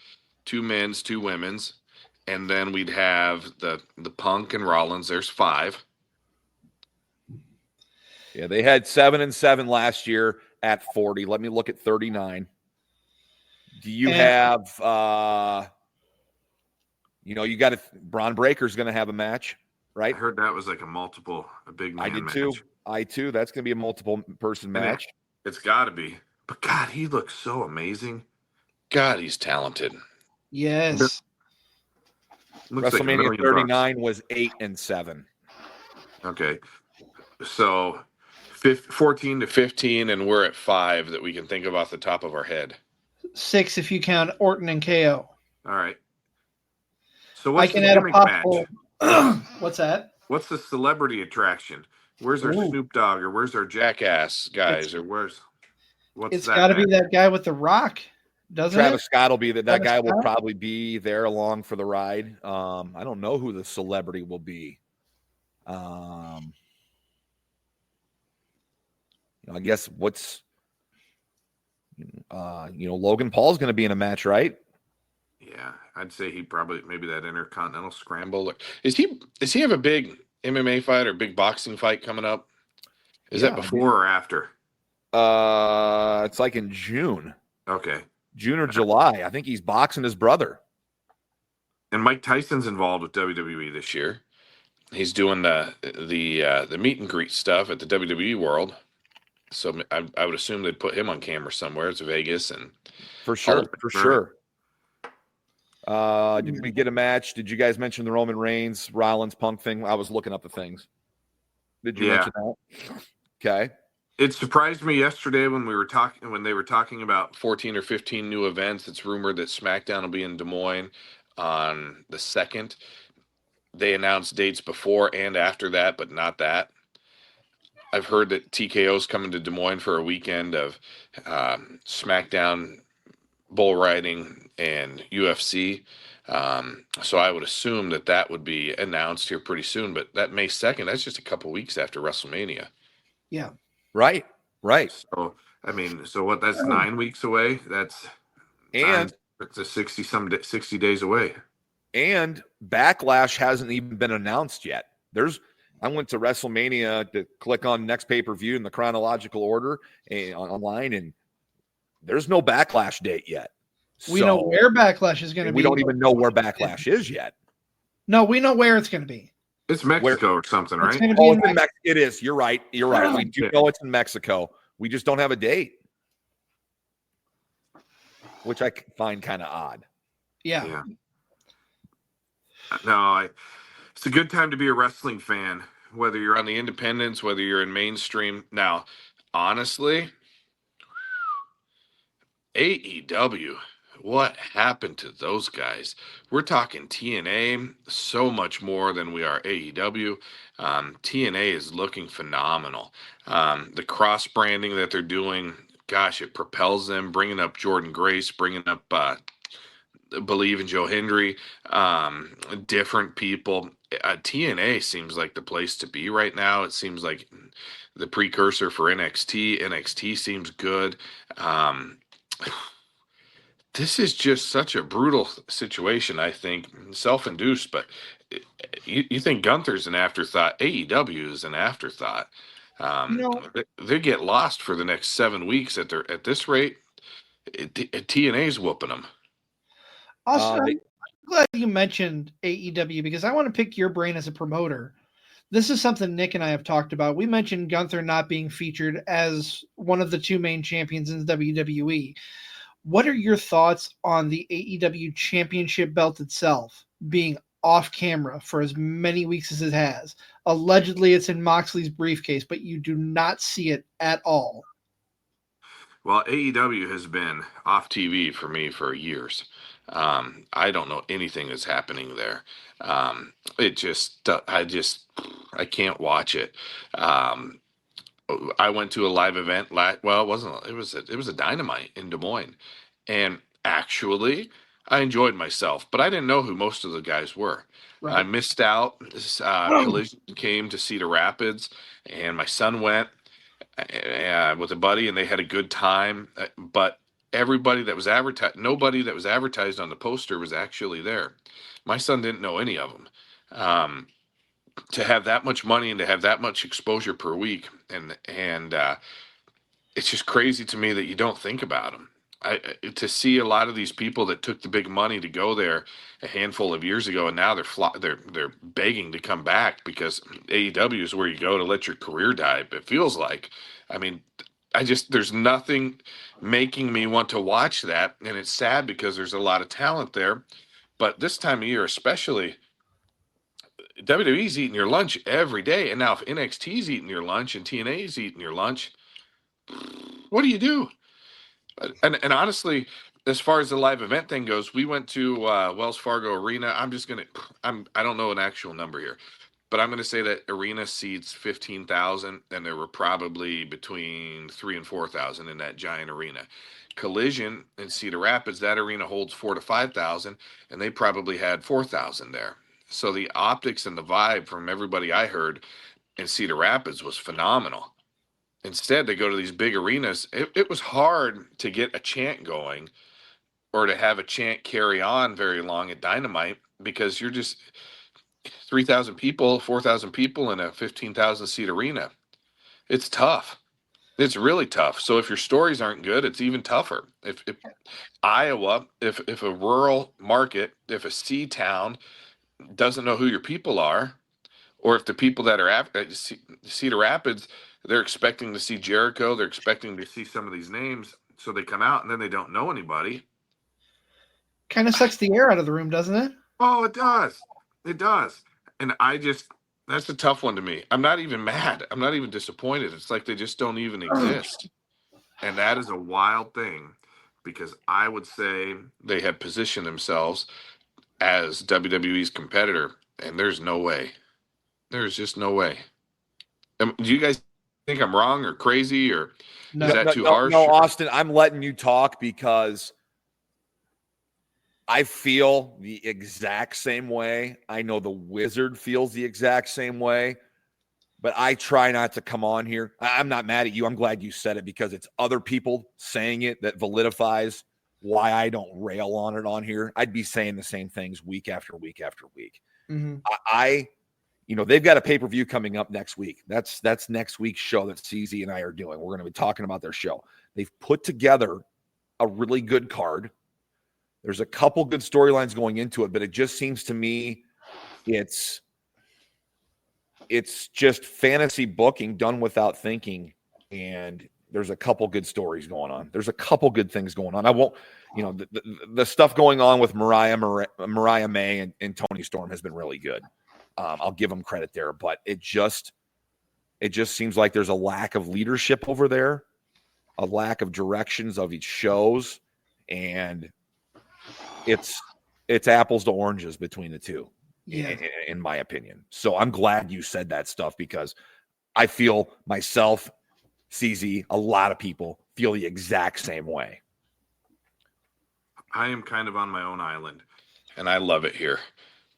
2 men's, 2 women's, and then we'd have the Punk and Rollins. There's 5. Yeah, they had 7 and 7 last year at 40. Let me look at 39. Do you have? You got Braun Breaker's going to have a match, right? I heard that was like a big man I did match. too. That's going to be a multiple person match. It's got to be. But God, he looks so amazing. God, he's talented. Yes. WrestleMania 39 was 8 and 7. Okay. So 14 to 15, and we're at 5 that we can think of off the top of our head. 6 if you count Orton and KO. All right. So what's I can the add a gimmick possible. match? What's that? What's the celebrity attraction? Where's our Snoop Dogg, or where's our Jackass guys, or what's it's got to be that guy with the Rock, doesn't Travis it? Scott will be that Travis guy Scott? will probably be there along for the ride. I don't know who the celebrity will be. I guess Logan Paul's going to be in a match, right? Yeah, I'd say he probably maybe that Intercontinental Scramble. Is he have a big MMA fight or big boxing fight coming up? Is that before or after? It's like in June. Okay. June or July. I think he's boxing his brother. And Mike Tyson's involved with WWE this year. He's doing the meet and greet stuff at the WWE World. So I would assume they'd put him on camera somewhere. It's Vegas and for sure. Did we get a match? Did you guys mention the Roman Reigns Rollins Punk thing? I was looking up the things. Did you mention that? Okay. It surprised me yesterday when they were talking about 14 or 15 new events. It's rumored that SmackDown will be in Des Moines on the 2nd. They announced dates before and after that, but not that. I've heard that TKO's coming to Des Moines for a weekend of SmackDown, bull riding, and UFC. So I would assume that would be announced here pretty soon. But that May 2nd, that's just a couple weeks after WrestleMania. Yeah. Right. So that's 9 weeks away. It's a 60 days away. And Backlash hasn't even been announced yet. I went to WrestleMania to click on next pay-per-view in the chronological order online, and there's no Backlash date yet. We know where Backlash is going to be. We don't even know where Backlash is yet. No, we know where it's going to be. It's Mexico or something, right? It is. You're right. We do know it's in Mexico. We just don't have a date, which I find kind of odd. Yeah. No, it's a good time to be a wrestling fan, whether you're on the independents, whether you're in mainstream. Now, honestly, AEW, what happened to those guys? We're talking TNA so much more than we are AEW. TNA is looking phenomenal. The cross branding that they're doing, gosh, it propels them, bringing up Jordan Grace, bringing up Believe in Joe Hendry, different people. TNA seems like the place to be right now. It seems like the precursor for NXT. NXT seems good. This is just such a brutal situation, I think, self-induced, but you think Gunther's an afterthought. AEW is an afterthought. They get lost for the next 7 weeks at this rate. TNA's whooping them. Austin, I'm glad you mentioned AEW because I want to pick your brain as a promoter. This is something Nick and I have talked about. We mentioned Gunther not being featured as one of the two main champions in the WWE. What are your thoughts on the AEW championship belt itself being off camera for as many weeks as it has? Allegedly, it's in Moxley's briefcase, but you do not see it at all. Well, AEW has been off TV for me for years. I don't know anything that's happening there. I can't watch it. I went to a live event. It was a Dynamite in Des Moines, and actually, I enjoyed myself. But I didn't know who most of the guys were. Right. I missed out. Collision came to Cedar Rapids, and my son went with a buddy, and they had a good time. But everybody that was advertised, nobody that was advertised on the poster was actually there. My son didn't know any of them. To have that much money and to have that much exposure per week, and it's just crazy to me that you don't think about them. To see a lot of these people that took the big money to go there a handful of years ago, and now they're begging to come back because AEW is where you go to let your career die. It feels like, I mean, there's nothing making me want to watch that, and it's sad because there's a lot of talent there. But this time of year, especially, WWE's eating your lunch every day, and now if NXT's eating your lunch and TNA's eating your lunch, what do you do? And honestly, as far as the live event thing goes, we went to Wells Fargo Arena. I don't know an actual number here, but I'm gonna say that arena seats 15,000, and there were probably between 3,000 and 4,000 in that giant arena. Collision in Cedar Rapids, that arena holds 4,000 to 5,000, and they probably had 4,000 there. So the optics and the vibe from everybody I heard in Cedar Rapids was phenomenal. Instead, they go to these big arenas. It was hard to get a chant going or to have a chant carry on very long at Dynamite because you're just 3,000 people, 4,000 people in a 15,000 seat arena. It's tough. It's really tough. So if your stories aren't good, it's even tougher. If Iowa, if a rural market, if a sea town doesn't know who your people are, or if the people that are at Cedar Rapids, they're expecting to see Jericho, they're expecting to see some of these names, so they come out and then they don't know anybody. Kind of sucks the air out of the room, doesn't it? Oh, it does. It does. And that's a tough one to me. I'm not even mad. I'm not even disappointed. It's like they just don't even exist. And that is a wild thing because I would say they have positioned themselves as WWE's competitor, and there's no way. There's just no way. Do you guys think I'm wrong or crazy or is that too harsh? No, Austin, I'm letting you talk because I feel the exact same way. I know the Wizard feels the exact same way, but I try not to come on here. I'm not mad at you. I'm glad you said it because it's other people saying it that validifies why I don't rail on it on here. I'd be saying the same things week after week after week. Mm-hmm. They've got a pay-per-view coming up next week. That's next week's show that CZ and I are doing. We're going to be talking about their show. They've put together a really good card. There's a couple good storylines going into it, but it just seems to me it's just fantasy booking done without thinking. And there's a couple good stories going on. There's a couple good things going on. I won't, the stuff going on with Mariah May and Tony Storm has been really good. I'll give them credit there, but it just seems like there's a lack of leadership over there, a lack of directions of each shows, and it's apples to oranges between the two, in my opinion. So I'm glad you said that stuff because I feel myself, CZ, a lot of people feel the exact same way. I am kind of on my own island, and I love it here.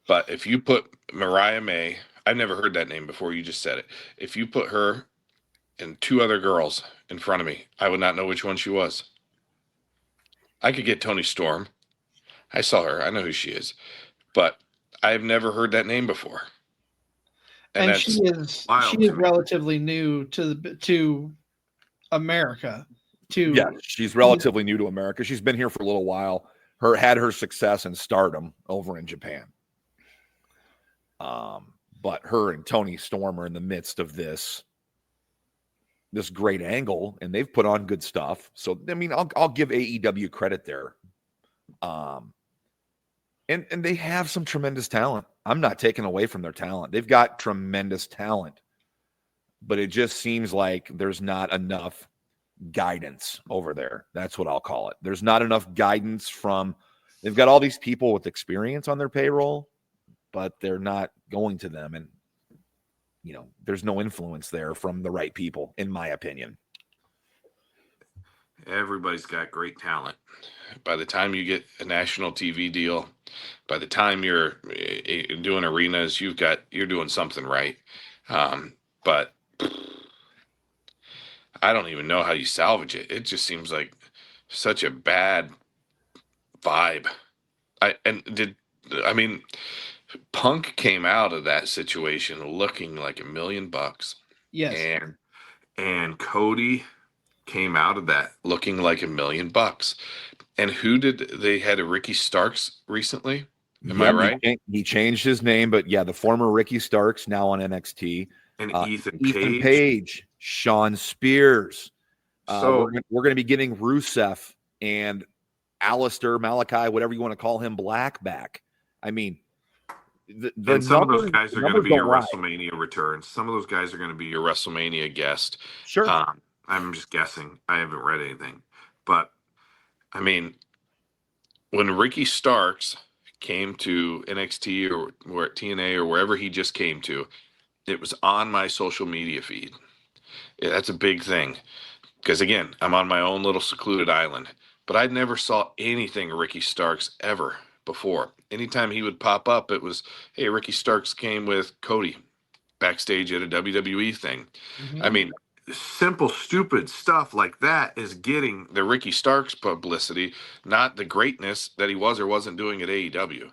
But if you put Mariah May, I've never heard that name before, you just said it. If you put her and two other girls in front of me, I would not know which one she was. I could get Tony Storm. I saw her. I know who she is. But I've never heard that name before. And she is relatively new to America. Yeah, she's relatively new to America. She's been here for a little while. Had her success and stardom over in Japan. But her and Tony Storm are in the midst of this great angle, and they've put on good stuff. So I mean, I'll give AEW credit there. And they have some tremendous talent. I'm not taking away from their talent. They've got tremendous talent, but it just seems like there's not enough guidance over there. That's what I'll call it. There's not enough guidance they've got all these people with experience on their payroll, but they're not going to them. And, there's no influence there from the right people, in my opinion. Everybody's got great talent. By the time you get a national TV deal, by the time you're doing arenas, you're doing something right. But I don't even know how you salvage it. It just seems like such a bad vibe. Punk came out of that situation looking like $1 million. Yes. And Cody came out of that looking like $1 million. And who did they had a Ricky Starks recently? Am I right? He changed his name, but yeah, the former Ricky Starks now on NXT. And Ethan Page, Sean Spears. So we're going to be getting Rusev and Alistair, Malachi, whatever you want to call him, Black back. I mean, some of those guys are going to be your WrestleMania returns. Some of those guys are going to be your WrestleMania guest. Sure. I'm just guessing. I haven't read anything. But, I mean, when Ricky Starks came to NXT or TNA or wherever he just came to, it was on my social media feed. Yeah, that's a big thing. Because, again, I'm on my own little secluded island. But I never saw anything Ricky Starks ever before. Anytime he would pop up, it was, hey, Ricky Starks came with Cody backstage at a WWE thing. Mm-hmm. I mean, simple, stupid stuff like that is getting The Ricky Starks publicity, not the greatness that he was or wasn't doing at AEW.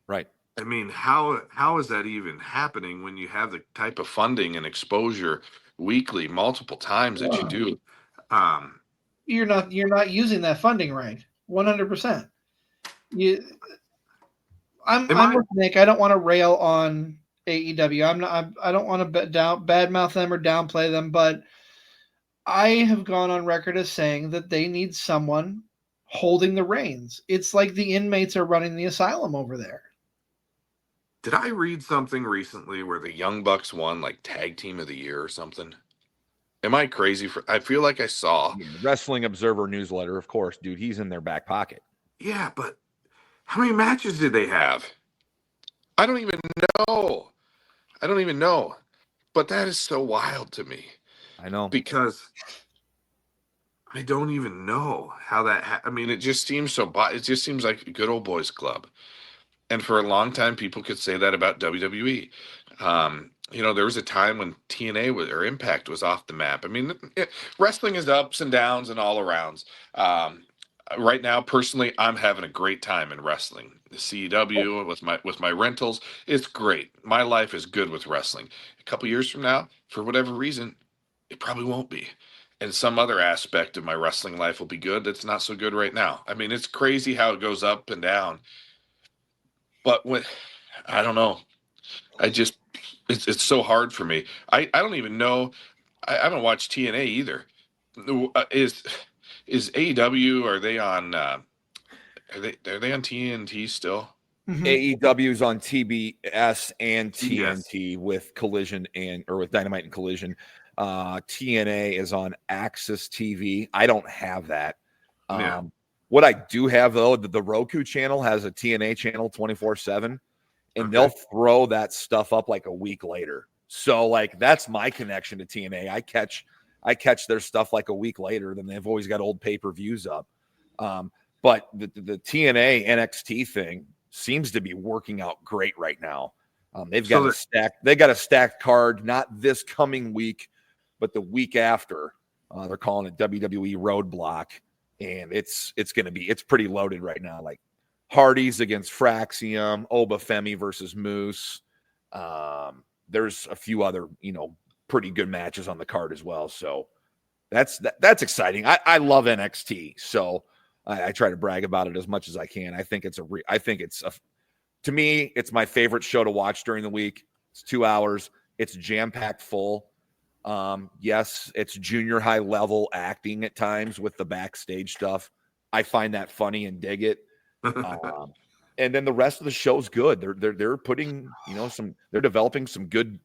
Right. I mean, how is that even happening when you have the type of funding and exposure weekly, multiple times that you do? You're not using that funding right. 100%. I'm with Nick. I don't want to rail on AEW. I don't want to badmouth them or downplay them, but I have gone on record as saying that they need someone holding the reins. It's like the inmates are running the asylum over there. Did I read something recently Where the Young Bucks won like tag team of the year or something? Am I crazy? I feel like I saw Wrestling Observer newsletter, of course, dude. He's in their back pocket. Yeah, but how many matches did they have? I don't even know. But that is so wild to me. I know. Because I don't even know how that I mean, it just seems like a good old boys club. And for a long time, people could say that about WWE. There was a time when TNA or Impact was off the map. I mean, wrestling is ups and downs and all arounds. Right now, personally, I'm having a great time in wrestling. The CW with my rentals, it's great. My life is good with wrestling. A couple years from now, for whatever reason, it probably won't be. And some other aspect of my wrestling life will be good that's not so good right now. I mean, it's crazy how it goes up and down. But I don't know. It's so hard for me. I don't even know. I haven't watched TNA either. Is AEW? Are they on? Are they on TNT still? AEW's on TBS and TNT with Collision with Dynamite and Collision. TNA is on Access TV. I don't have that. What I do have, though, the Roku channel has a TNA channel 24/7, and they'll throw that stuff up like a week later. So, like, that's my connection to TNA. I catch their stuff like a week later, then they've always got old pay-per-views up. But the TNA NXT thing seems to be working out great right now. They've got a stacked card, not this coming week, but the week after. They're calling it WWE Roadblock. And it's pretty loaded right now. Like Hardy's against Fraxium, Obafemi versus Moose. There's a few other, pretty good matches on the card as well. So that's exciting. I love NXT. So I try to brag about it as much as I can. To me, it's my favorite show to watch during the week. It's 2 hours. It's jam-packed full. Yes, it's junior high level acting at times with the backstage stuff. I find that funny and dig it. And then the rest of the show's good. They're putting, they're developing some good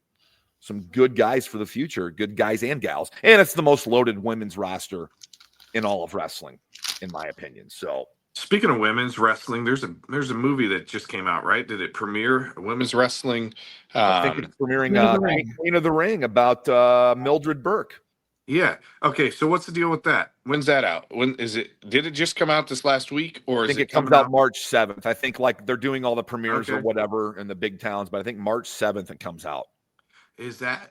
guys for the future, good guys and gals. And it's the most loaded women's roster in all of wrestling, in my opinion. So speaking of women's wrestling, there's a movie that just came out, right? Did it premiere? Women's wrestling. I think it's premiering Queen of the Ring about Mildred Burke. Yeah. Okay. So what's the deal with that? When's that out? When is it? Did it just come out this last week, or I think it comes out March 7th? I think like they're doing all the premieres or whatever in the big towns, but I think March 7th it comes out. Is that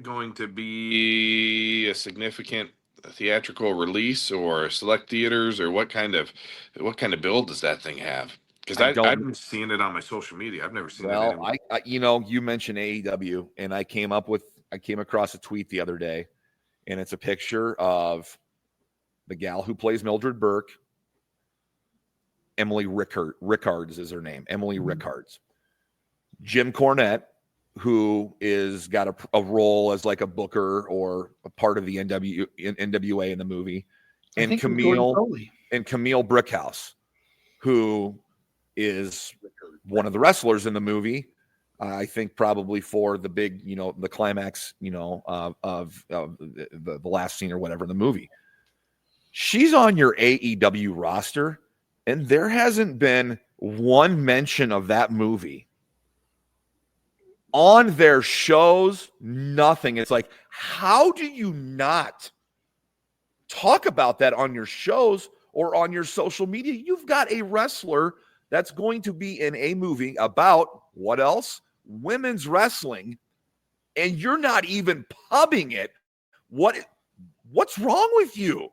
going to be a significant theatrical release or select theaters, or what kind of build does that thing have? Because I've been seeing it on my social media. I've never seen it. Well, you mentioned AEW, and I came across a tweet the other day, and it's a picture of the gal who plays Mildred Burke. Emily Rickards is her name. Emily Rickards. Jim Cornette, who is got a role as like a booker or a part of the NWA in the movie, and Camille Brickhouse, who is one of the wrestlers in the movie. I think probably for the big, the climax, of the last scene or whatever in the movie. She's on your AEW roster, and there hasn't been one mention of that movie on their shows. Nothing. It's like, how do you not talk about that on your shows or on your social media? You've got a wrestler that's going to be in a movie about what else? Women's wrestling, and you're not even pubbing it What's wrong with you?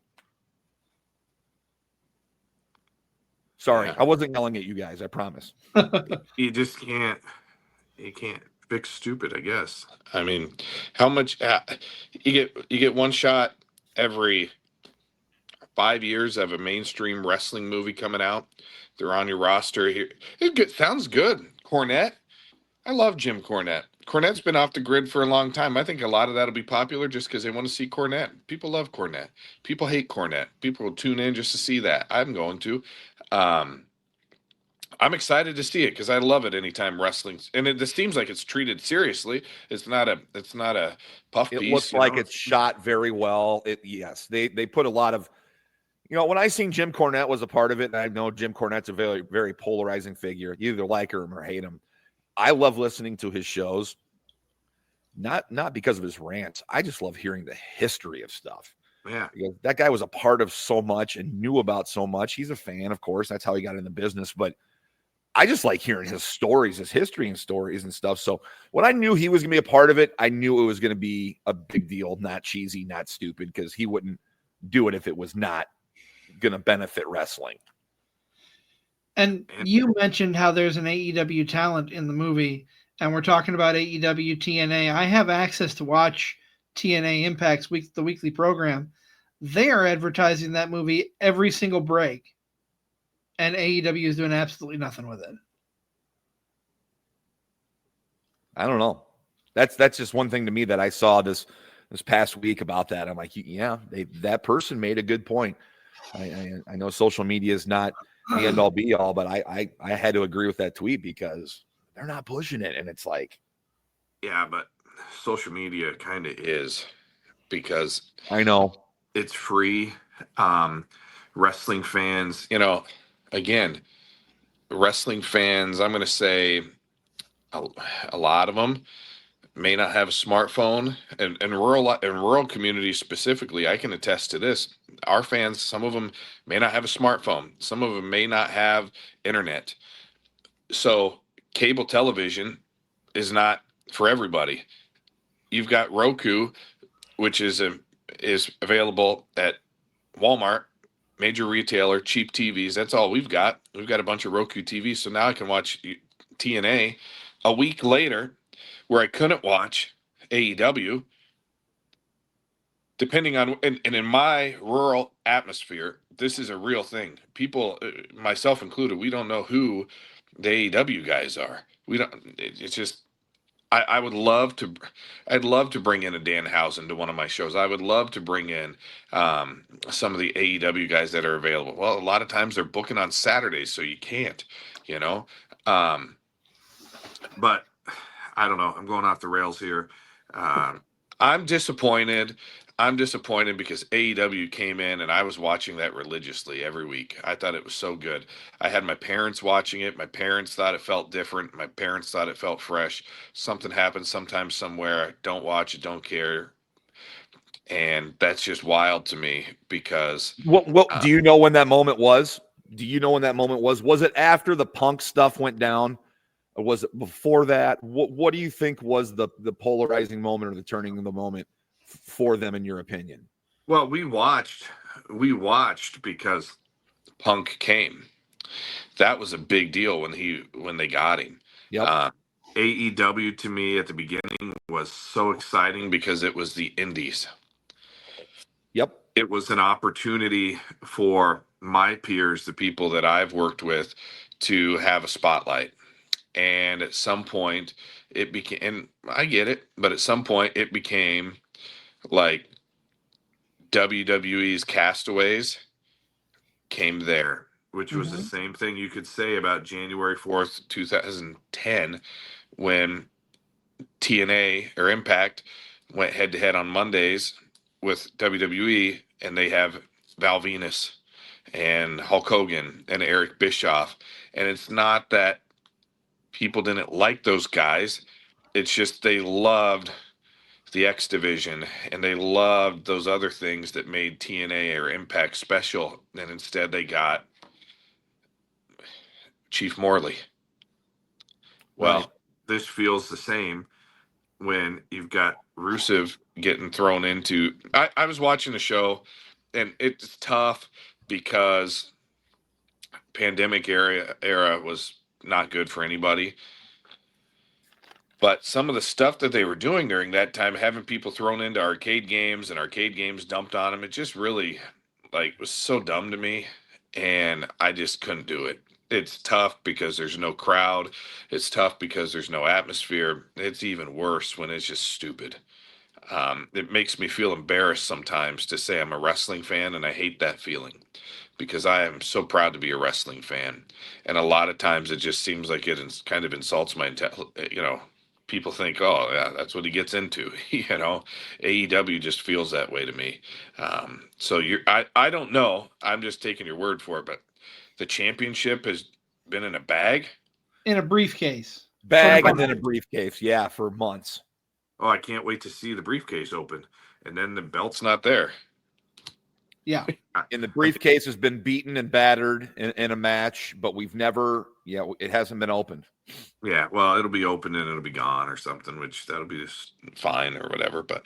Sorry, Yeah. I wasn't yelling at you guys. I promise. You just can't. You can't fix stupid, I guess. I mean, how much you get one shot every 5 years of a mainstream wrestling movie coming out. They're on your roster here. Sounds good. Cornette. I love Jim Cornette. Cornette's been off the grid for a long time. I think a lot of that'll be popular just because they want to see Cornette. People love Cornette. People hate Cornette. People will tune in just to see that. I'm going to. I'm excited to see it because I love it anytime wrestling, and this seems like it's treated seriously. It's not a puff It piece. looks like it's shot very well. Yes, they put a lot of, when I seen Jim Cornette was a part of it, and I know Jim Cornette's a very, very polarizing figure. You either like him or hate him. I love listening to his shows, not because of his rants. I just love hearing the history of stuff. Yeah. Because that guy was a part of so much and knew about so much. He's a fan, of course. That's how he got in the business. But I just like hearing his stories, his history and stories and stuff. So when I knew he was going to be a part of it, I knew it was going to be a big deal, not cheesy, not stupid, because he wouldn't do it if it was not going to benefit wrestling. And you mentioned how there's an AEW talent in the movie, and we're talking about AEW TNA. I have access to watch TNA Impact's the weekly program. They are advertising that movie every single break, and AEW is doing absolutely nothing with it. I don't know. That's just one thing to me that I saw this past week about that. I'm like, yeah, that person made a good point. I know social media is not the end all be all, but I had to agree with that tweet because they're not pushing it, and it's like, Yeah, but social media kind of is, because I know it's free. Wrestling fans, again, wrestling fans. I'm going to say a lot of them may not have a smartphone, and rural communities specifically. I can attest to this. Our fans, some of them may not have a smartphone. Some of them may not have internet. So cable television is not for everybody. You've got Roku, which is available at Walmart, major retailer, cheap TVs. That's all we've got. We've got a bunch of Roku TVs, so now I can watch TNA a week later, where I couldn't watch AEW. Depending on, and in my rural atmosphere, this is a real thing. People, myself included, we don't know who the AEW guys are. We don't. It's just. I'd love to bring in a Danhausen to one of my shows. I would love to bring in some of the AEW guys that are available. Well, a lot of times they're booking on Saturdays, so you can't, But I don't know. I'm going off the rails here. I'm disappointed. I'm disappointed because AEW came in and I was watching that religiously every week. I thought it was so good. I had my parents watching it. My parents thought it felt different. My parents thought it felt fresh. Something happens sometimes somewhere. I don't watch it, don't care. And that's just wild to me because what do you know when that moment was? Do you know when that moment was? Was it after the Punk stuff went down? Or was it before that? What do you think was the polarizing moment or the turning of the moment for them, in your opinion? Well, we watched because Punk came. That was a big deal when they got him. Yep. AEW to me at the beginning was so exciting because it was the indies. Yep. It was an opportunity for my peers, the people that I've worked with, to have a spotlight. And at some point it became, and I get it, but at some point it became like WWE's Castaways came there, which was the same thing you could say about January 4th, 2010, when TNA or Impact went head to head on Mondays with WWE, and they have Val Venus and Hulk Hogan and Eric Bischoff. And it's not that people didn't like those guys. It's just they loved the X Division and they loved those other things that made TNA or Impact special. And instead they got Chief Morley. Well, this feels the same when you've got Rusev getting thrown into. I was watching the show, and it's tough because pandemic era was not good for anybody. But some of the stuff that they were doing during that time, having people thrown into arcade games and arcade games dumped on them, it just really was so dumb to me, and I just couldn't do it. It's tough because there's no crowd. It's tough because there's no atmosphere. It's even worse when it's just stupid. It makes me feel embarrassed sometimes to say I'm a wrestling fan, and I hate that feeling because I am so proud to be a wrestling fan. And a lot of times it just seems like it kind of insults my people think, oh yeah, that's what he gets into. AEW just feels that way to me. So I don't know. I'm just taking your word for it, but the championship has been in a bag. In a briefcase. Bag and then a briefcase. Yeah, for months. Oh, I can't wait to see the briefcase open, and then the belt's not there. Yeah. And the briefcase has been beaten and battered in a match, but we've never, it hasn't been opened. Yeah, well, it'll be open and it'll be gone or something, which that'll be just fine or whatever. But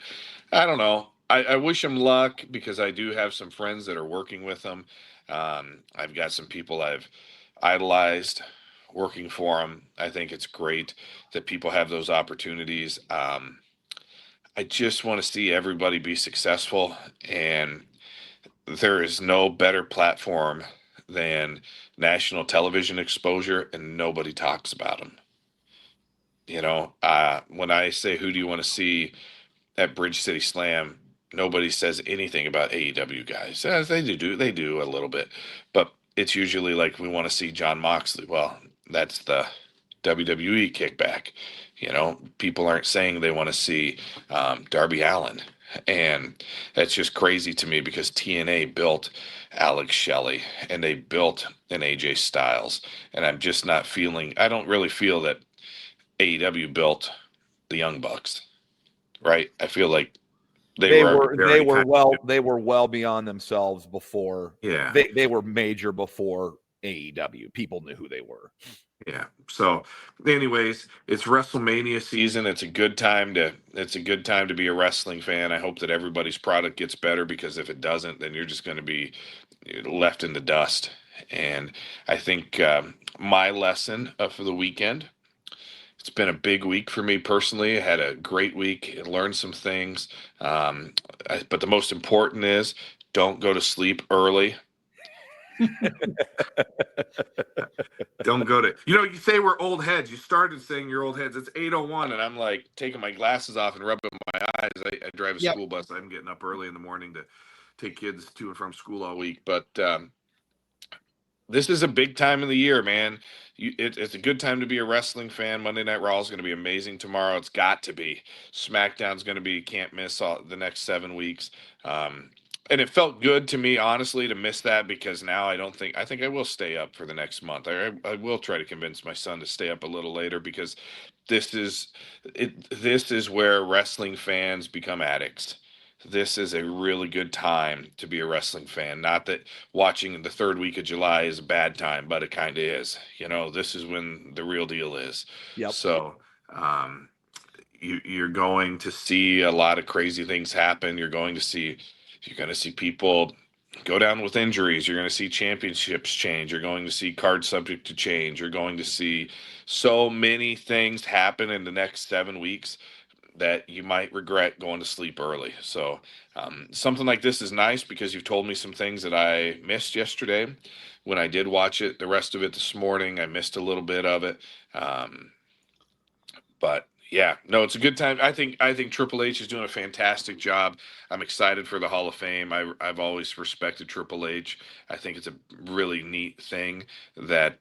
I don't know. I wish him luck because I do have some friends that are working with him. I've got some people I've idolized working for him. I think it's great that people have those opportunities. I just want to see everybody be successful, and there is no better platform than national television exposure, and nobody talks about them. When I say, who do you want to see at Bridge City Slam, nobody says anything about AEW guys. They do a little bit, but it's usually like, we want to see John Moxley. Well, that's the WWE kickback. People aren't saying they want to see Darby Allin. And that's just crazy to me because TNA built Alex Shelley and they built an AJ Styles. And I'm just not feeling, I don't really feel that AEW built the Young Bucks, right? I feel like they were well beyond themselves before. Yeah. They were major before AEW. People knew who they were. Yeah. So anyways, it's WrestleMania season. It's a good time to be a wrestling fan. I hope that everybody's product gets better, because if it doesn't, then you're just going to be left in the dust. And I think my lesson for the weekend, it's been a big week for me personally. I had a great week and learned some things. But the most important is, don't go to sleep early. Don't go to, you say we're old heads. You started saying you're old heads. It's 8:01 and I'm like taking my glasses off and rubbing my eyes. I drive a school bus. I'm getting up early in the morning to take kids to and from school all week. But this is a big time of the year, man. It's a good time to be a wrestling fan. Monday Night Raw is going to be amazing tomorrow. It's got to be. SmackDown's going to be, can't miss the next 7 weeks. And it felt good to me, honestly, to miss that, because now I think I will stay up for the next month. I will try to convince my son to stay up a little later, because this is where wrestling fans become addicts. This is a really good time to be a wrestling fan. Not that watching the third week of July is a bad time, but it kind of is. This is when the real deal is. Yep. So you're going to see a lot of crazy things happen. You're going to see people go down with injuries. You're going to see championships change. You're going to see cards subject to change. You're going to see so many things happen in the next 7 weeks that you might regret going to sleep early. So something like this is nice, because you've told me some things that I missed yesterday when I did watch it. The rest of it this morning, I missed a little bit of it. But yeah, no, it's a good time. I think Triple H is doing a fantastic job. I'm excited for the Hall of Fame. I've always respected Triple H. I think it's a really neat thing that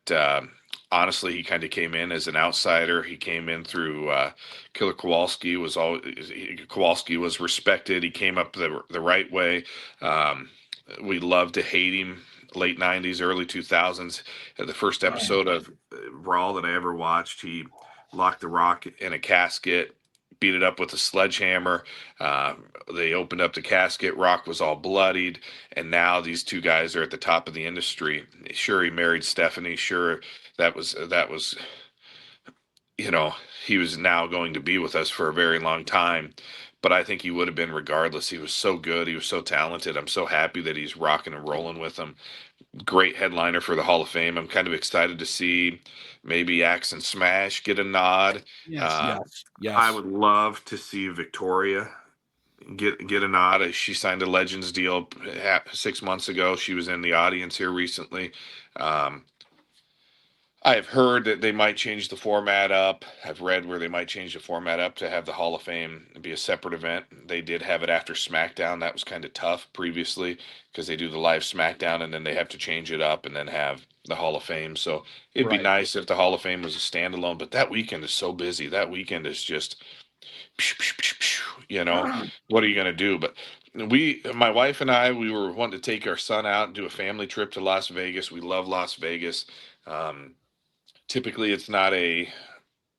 honestly, he kind of came in as an outsider. He came in through Killer Kowalski. Kowalski was respected. He came up the right way. We love to hate him. Late 90s, early 2000s. The first episode of Raw that I ever watched, he locked The Rock in a casket, beat it up with a sledgehammer. They opened up the casket. Rock was all bloodied. And now these two guys are at the top of the industry. Sure, he married Stephanie. Sure, that was he was now going to be with us for a very long time. But I think he would have been regardless. He was so good. He was so talented. I'm so happy that he's rocking and rolling with them. Great headliner for the Hall of Fame. I'm kind of excited to see maybe Axe and Smash get a nod. Yes. Yes. I would love to see Victoria get a nod. She signed a Legends deal 6 months ago. She was in the audience here recently. I've heard that they might change the format up. I've read where they might change the format up to have the Hall of Fame be a separate event. They did have it after SmackDown. That was kind of tough previously because they do the live SmackDown and then they have to change it up and then have the Hall of Fame. So it'd be nice if the Hall of Fame was a standalone, but that weekend is so busy. That weekend is just, what are you going to do? But my wife and I, we were wanting to take our son out and do a family trip to Las Vegas. We love Las Vegas. Typically it's not a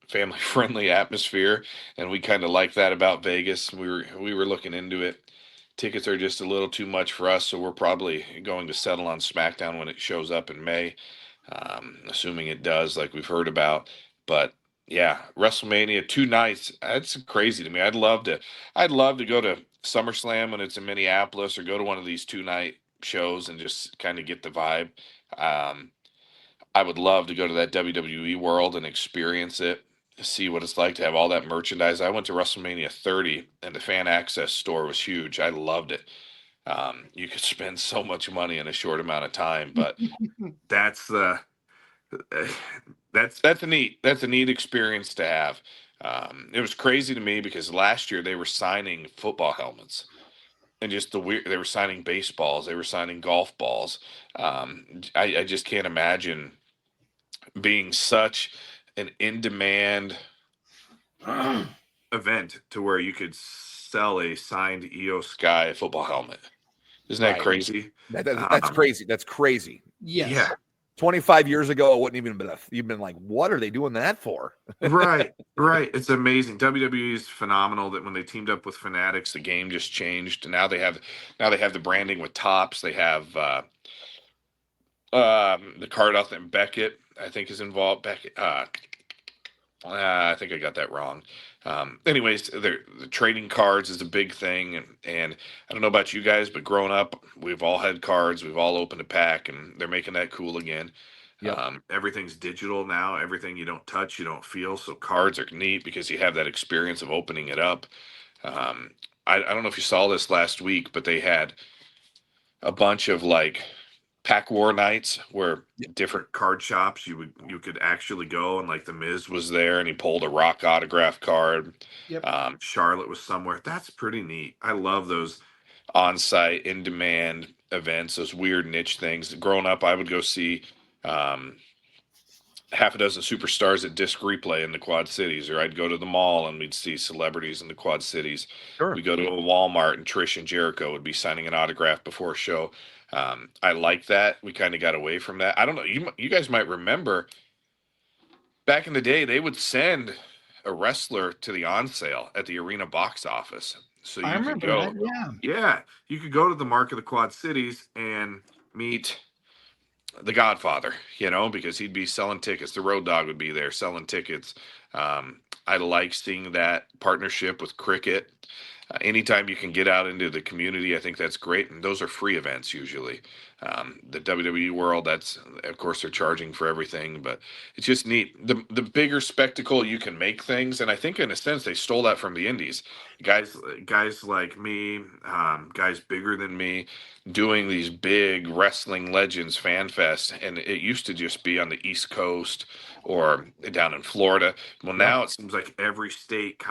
family friendly atmosphere, and we kind of like that about Vegas. We were looking into it. Tickets are just a little too much for us, so we're probably going to settle on SmackDown when it shows up in May, assuming it does, like we've heard about. But yeah, WrestleMania 2 nights, that's crazy to me. I'd love to go to SummerSlam when it's in Minneapolis, or go to one of these 2-night shows and just kind of get the vibe. I would love to go to that WWE World and experience it, see what it's like to have all that merchandise. I went to WrestleMania 30 and the fan access store was huge. I loved it. You could spend so much money in a short amount of time, but that's a neat experience to have. It was crazy to me because last year they were signing football helmets. And just they were signing baseballs, they were signing golf balls. I just can't imagine being such an in-demand event to where you could sell a signed EO Sky football helmet. Isn't that crazy? That's crazy. That's crazy. Yes. Yeah. 25 years ago, it wouldn't even you've been like, what are they doing that for? Right. It's amazing. WWE is phenomenal that when they teamed up with Fanatics, the game just changed. And now they have the branding with Topps. They have the card out there, Beckett, I think, is involved. Beckett. I think I got that wrong. Anyways, the trading cards is a big thing, and I don't know about you guys, but growing up, we've all had cards. We've all opened a pack, and they're making that cool again. Yep. Everything's digital now. Everything you don't touch, you don't feel. So cards are neat because you have that experience of opening it up. I don't know if you saw this last week, but they had a bunch of like pack war nights where different card shops you could actually go, and like the Miz was there and he pulled a Rock autograph card. Yep. Charlotte was somewhere. That's pretty neat. I love those on-site, in-demand events, those weird niche things. Growing up, I would go see half a dozen superstars at Disc Replay in the Quad Cities, or I'd go to the mall and we'd see celebrities in the Quad Cities. Sure. We go to a Walmart and Trish and Jericho would be signing an autograph before a show. I like that. We kind of got away from that. I don't know. You guys might remember back in the day, they would send a wrestler to the on sale at the arena box office. So you could go. Yeah, you could go to the Mark of the Quad Cities and meet the Godfather, because he'd be selling tickets. The Road Dogg would be there selling tickets. I like seeing that partnership with Cricket. Anytime you can get out into the community, I think that's great. And those are free events usually. The WWE World, that's, of course, they're charging for everything, but it's just neat. The bigger spectacle you can make things. And I think in a sense, they stole that from the indies. Guys like me, guys bigger than me, doing these big wrestling legends fan fest. And it used to just be on the East Coast or down in Florida. Well, now it seems like every state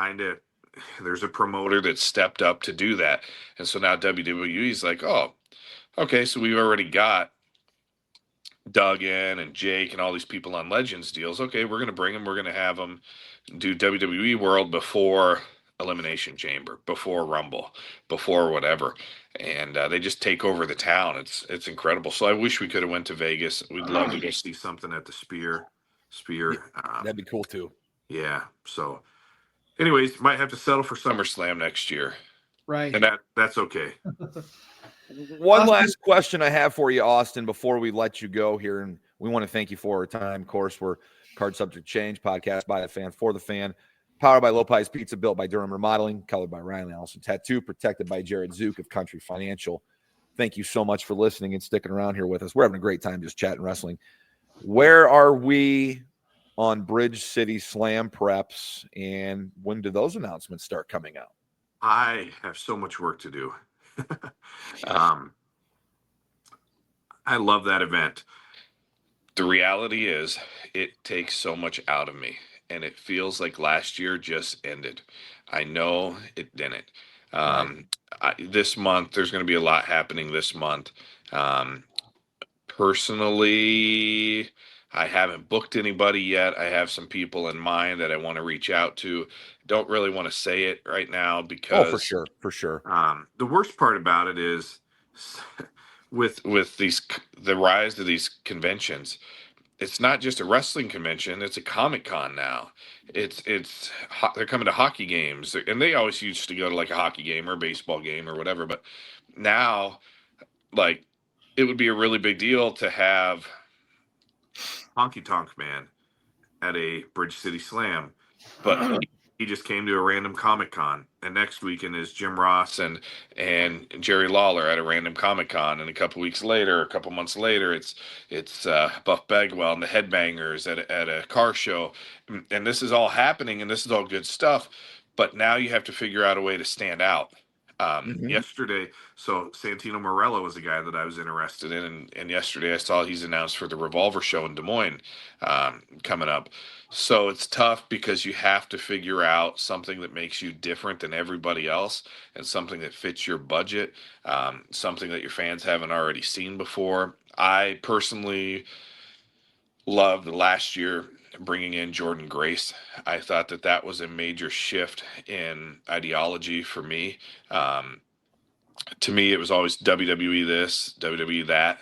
there's a promoter that stepped up to do that. And so now WWE's like, oh, okay, so we've already got Duggan and Jake and all these people on Legends deals. Okay, we're going to bring them. We're going to have them do WWE World before Elimination Chamber, before Rumble, before whatever. And they just take over the town. It's incredible. So I wish we could have went to Vegas. We'd love to go see something at the Sphere. That'd be cool too. Yeah, so... Anyways, might have to settle for SummerSlam next year. Right. And that's okay. One last question I have for you, Austin, before we let you go here. And we want to thank you for our time. Of course, we're Card Subject Change podcast by the fan for the fan. Powered by Lopez Pizza, built by Durham Remodeling, colored by Ryan Allison Tattoo, protected by Jared Zook of Country Financial. Thank you so much for listening and sticking around here with us. We're having a great time just chatting wrestling. Where are we on Bridge City Slam preps, and when do those announcements start coming out? I have so much work to do. I love that event. The reality is it takes so much out of me, and it feels like last year just ended. I know it didn't. This month, there's going to be a lot happening this month. Personally, I haven't booked anybody yet. I have some people in mind that I want to reach out to. Don't really want to say it right now because for sure. The worst part about it is with the rise of these conventions, it's not just a wrestling convention, it's a Comic-Con now. They're coming to hockey games, and they always used to go to like a hockey game or a baseball game or whatever, but now, like, it would be a really big deal to have Honky Tonk Man at a Bridge City Slam, but he just came to a random Comic-Con, and next weekend is Jim Ross and Jerry Lawler at a random Comic-Con, and a couple months later, it's Buff Bagwell and the Headbangers at a car show, and this is all happening, and this is all good stuff, but now you have to figure out a way to stand out. Yesterday, so Santino Morello was a guy that I was interested in, and yesterday I saw he's announced for the Revolver show in Des Moines coming up. So it's tough because you have to figure out something that makes you different than everybody else, and something that fits your budget, something that your fans haven't already seen before. I personally loved last year bringing in Jordan Grace. I thought that was a major shift in ideology for me. To me, it was always WWE this, WWE that.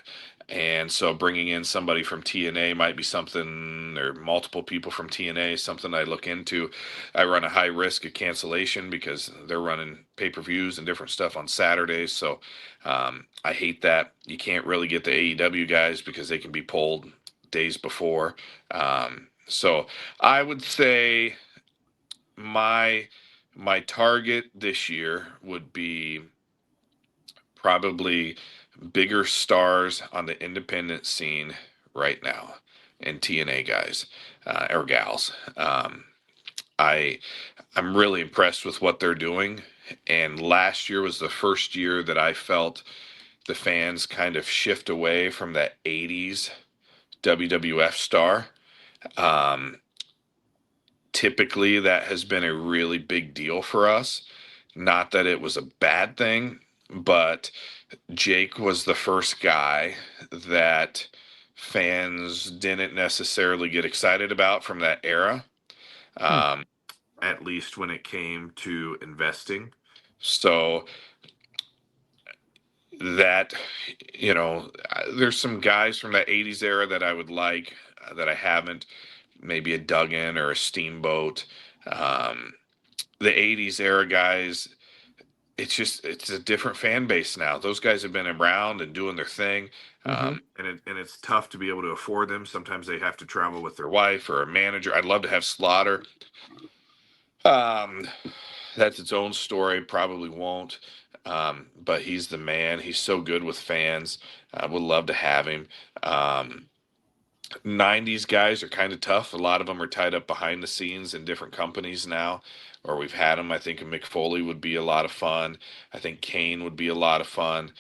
And so bringing in somebody from TNA might be something, or multiple people from TNA, something I look into. I run a high risk of cancellation because they're running pay-per-views and different stuff on Saturdays. So I hate that. You can't really get the AEW guys because they can be pulled days before. So I would say my target this year would be probably bigger stars on the independent scene right now, and TNA guys or gals. I'm really impressed with what they're doing, and last year was the first year that I felt the fans kind of shift away from that 80s WWF star. Typically that has been a really big deal for us. Not that it was a bad thing, but Jake was the first guy that fans didn't necessarily get excited about from that era. At least when it came to investing. So that, there's some guys from that 80s era that I would like that I haven't. Maybe a Duggan or a Steamboat. The 80s era guys, it's a different fan base now. Those guys have been around and doing their thing. And it's tough to be able to afford them. Sometimes they have to travel with their wife or a manager. I'd love to have Slaughter. That's its own story. Probably won't. But he's the man. He's so good with fans. I would love to have him. 90s guys are kind of tough. A lot of them are tied up behind the scenes in different companies now, or we've had them. I think Mick Foley would be a lot of fun. I think Kane would be a lot of fun.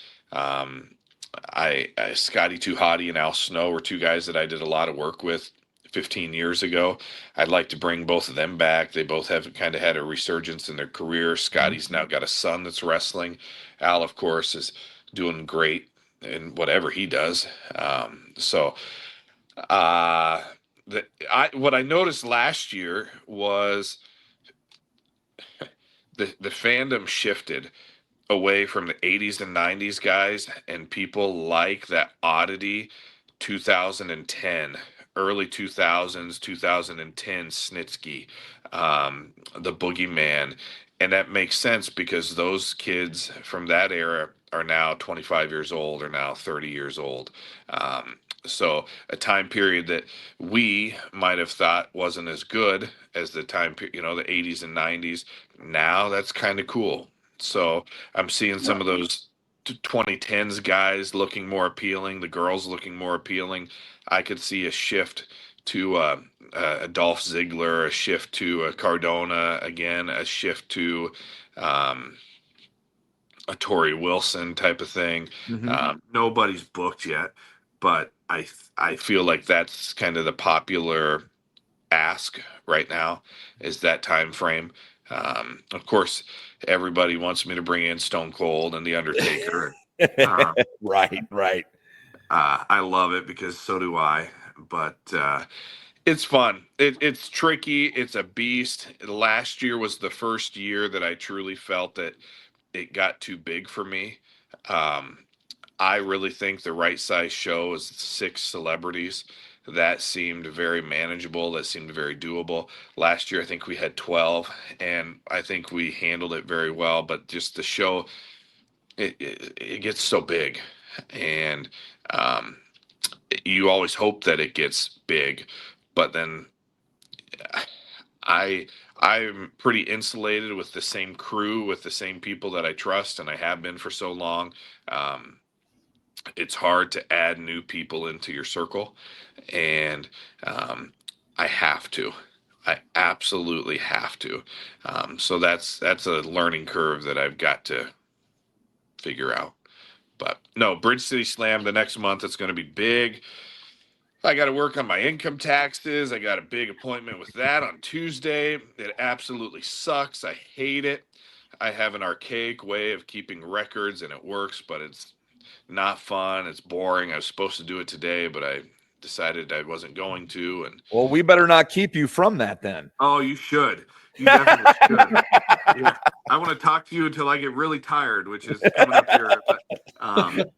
Scotty Too Hottie and Al Snow were two guys that I did a lot of work with 15 years ago. I'd like to bring both of them back. They both have kind of had a resurgence in their career. Scotty's now got a son that's wrestling. Al, of course, is doing great in whatever he does. What I noticed last year was the fandom shifted away from the 80s and 90s guys, and people like that oddity 2010, early 2000s, 2010 Snitsky, the Boogeyman. And that makes sense because those kids from that era are now 25 years old or now 30 years old. So a time period that we might have thought wasn't as good as the time period, the 80s and 90s. Now that's kind of cool. So I'm seeing some of those 2010s guys looking more appealing, the girls looking more appealing. I could see a shift to a Dolph Ziggler, a shift to a Cardona again, a shift to a Tori Wilson type of thing. Nobody's booked yet, but I feel like that's kind of the popular ask right now, is that time frame. Of course, everybody wants me to bring in Stone Cold and The Undertaker. Right. I love it because so do I. But it's fun. It's tricky. It's a beast. Last year was the first year that I truly felt that it got too big for me. I really think the right size show is 6 celebrities. That seemed very manageable. That seemed very doable. Last year, I think we had 12, and I think we handled it very well. But just the show, it gets so big, and you always hope that it gets big, but then I'm pretty insulated with the same crew, with the same people that I trust, and I have been for so long. It's hard to add new people into your circle, and I have to. I absolutely have to. So that's a learning curve that I've got to figure out. But no, Bridge City Slam the next month, it's going to be big. I got to work on my income taxes. I got a big appointment with that on Tuesday. It absolutely sucks. I hate it. I have an archaic way of keeping records and it works, but it's not fun. It's boring. I was supposed to do it today, but I decided I wasn't going to. And well, we better not keep you from that then. Oh, you should. You definitely should. Yeah. I want to talk to you until I get really tired, which is coming up here. But,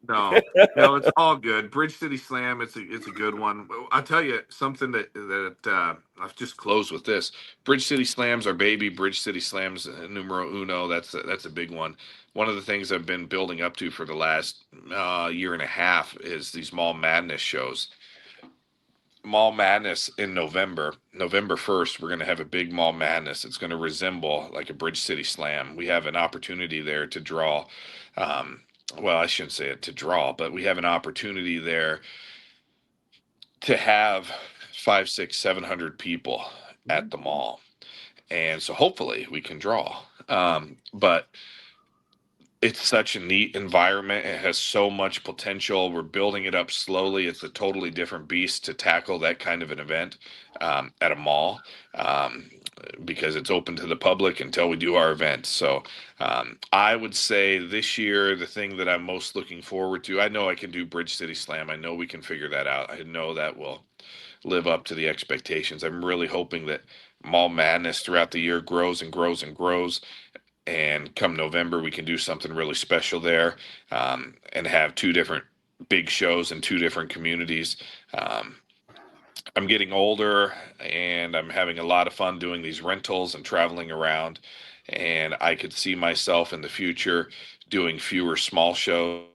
no, it's all good. Bridge City Slam, it's a good one. I'll tell you something that I've just closed with this. Bridge City Slams are baby. Bridge City Slams numero uno. That's a big one. One of the things I've been building up to for the last year and a half is these Mall Madness shows. Mall Madness in November 1st, we're going to have a big Mall Madness. It's going to resemble like a Bridge City Slam. We have an opportunity there to draw. Well, I shouldn't say it to draw, but we have an opportunity there to have 500, 600, 700 people at the mall. And so hopefully we can draw. But it's such a neat environment. It has so much potential. We're building it up slowly. It's a totally different beast to tackle that kind of an event at a mall because it's open to the public until we do our event. So I would say this year, the thing that I'm most looking forward to, I know I can do Bridge City Slam. I know we can figure that out. I know that will live up to the expectations. I'm really hoping that Mall Madness throughout the year grows and grows and grows. And come November, we can do something really special there and have 2 different big shows in 2 different communities. I'm getting older and I'm having a lot of fun doing these rentals and traveling around. And I could see myself in the future doing fewer small shows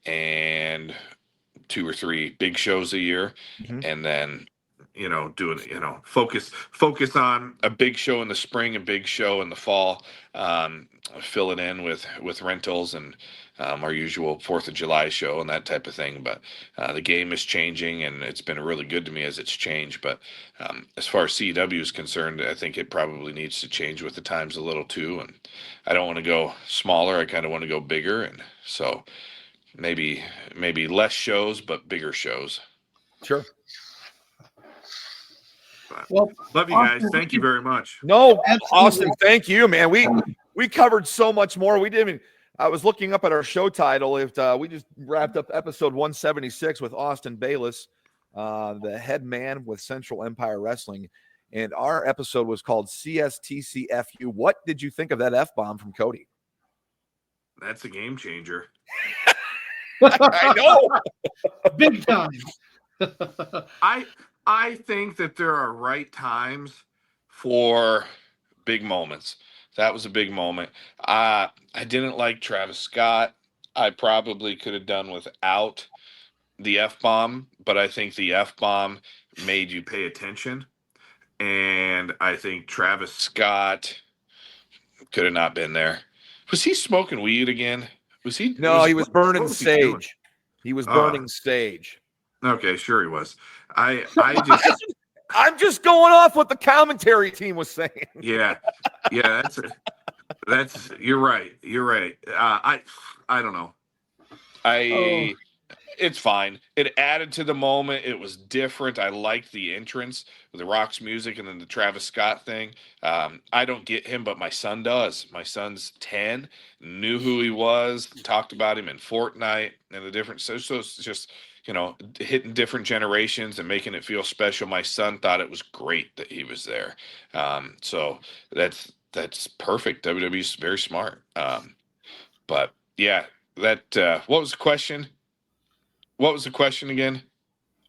and 2 or 3 big shows a year. And then doing, focus on a big show in the spring, a big show in the fall, fill it in with rentals and our usual 4th of July show and that type of thing. But the game is changing and it's been really good to me as it's changed. But as far as CW is concerned, I think it probably needs to change with the times a little too. And I don't want to go smaller. I kind of want to go bigger. And so maybe less shows, but bigger shows. Sure. Well, love you guys. Thank you very much. No, Austin, thank you, man. We covered so much more. We didn't even. I was looking up at our show title. If we just wrapped up episode 176 with Austin Bayliss, the head man with Central Empire Wrestling, and our episode was called CSTC F You. What did you think of that F-bomb from Cody? That's a game changer. I know, big time. I think that there are right times for big moments. That was a big moment. I didn't like Travis Scott. I probably could have done without the F-bomb, but I think the F-bomb made you pay attention. And I think Travis Scott could have not been there. Was he smoking weed again? Was he? No, he was burning what was he doing? sage. He was burning sage. Okay, sure he was. I'm just going off what the commentary team was saying. Yeah, that's you're right. I don't know. It's fine. It added to the moment. It was different. I liked the entrance with the Rock's music and then the Travis Scott thing. I don't get him, but my son does. My son's 10, knew who he was, talked about him in Fortnite and the different. So it's just, hitting different generations and making it feel special. My son thought it was great that he was there. So that's perfect. WWE's very smart. But yeah, what was the question? What was the question again?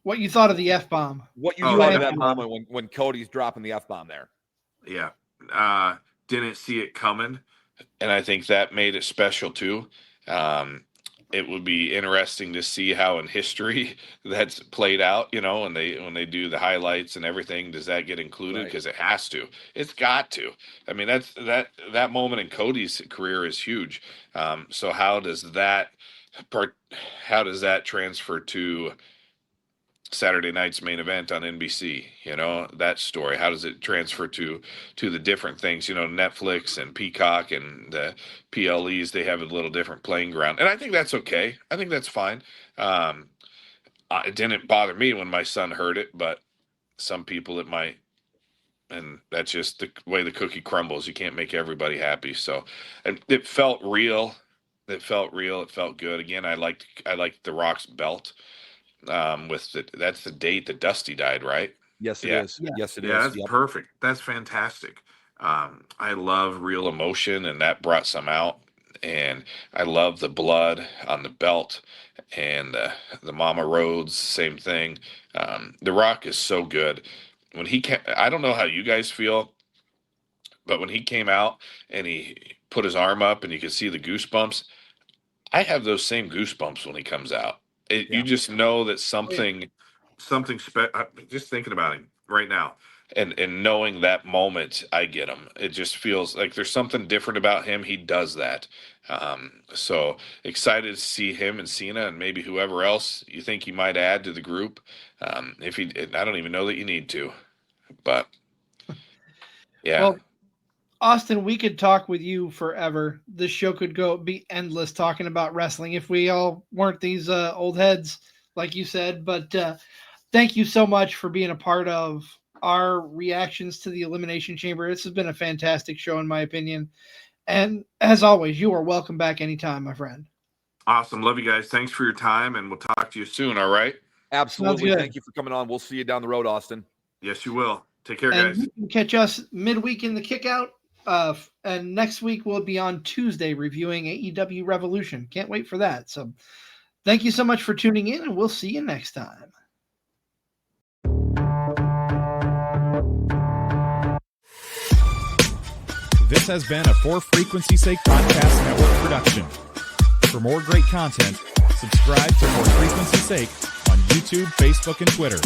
What you thought of the F-bomb? What you thought of that moment when Cody's dropping the F-bomb there? Yeah. Didn't see it coming. And I think that made it special too. It would be interesting to see how in history that's played out, when they do the highlights and everything. Does that get included? Because it has to. It's got to. I mean, that moment in Cody's career is huge. So how does that transfer to Saturday night's main event on NBC? That story. How does it transfer to the different things? Netflix and Peacock and the PLEs, they have a little different playing ground, and I think that's okay. I think that's fine. It didn't bother me when my son heard it, but some people it might, and that's just the way the cookie crumbles. You can't make everybody happy. So, and it felt real. It felt real. It felt good. Again, I liked the Rock's belt. That's the date that Dusty died, right? Yes, it is. Yeah. Yes, it is. Yeah, that's perfect. That's fantastic. I love Real emotion, and that brought some out. And I love the blood on the belt, and the Mama Rhodes, same thing. The Rock is so good. When he I don't know how you guys feel, but when he came out and he put his arm up and you could see the goosebumps, I have those same goosebumps when he comes out. You just know that something just thinking about him right now. And knowing that moment, I get him. It just feels like there's something different about him. He does that. So excited to see him and Cena and maybe whoever else you think he might add to the group. I don't even know that you need to, but yeah. Well, Austin, we could talk with you forever. This show could be endless talking about wrestling if we all weren't these old heads, like you said. But thank you so much for being a part of our reactions to the Elimination Chamber. This has been a fantastic show, in my opinion. And as always, you are welcome back anytime, my friend. Awesome. Love you guys. Thanks for your time, and we'll talk to you soon, all right? Absolutely. Thank you for coming on. We'll see you down the road, Austin. Yes, you will. Take care, and guys. You can catch us midweek in the Kickout. And next week we'll be on Tuesday reviewing AEW Revolution. Can't wait for that. So thank you so much for tuning in, and we'll see you next time. This has been a For Frequency's Sake Podcast Network production. For more great content, subscribe to For Frequency's Sake on YouTube, Facebook, and Twitter.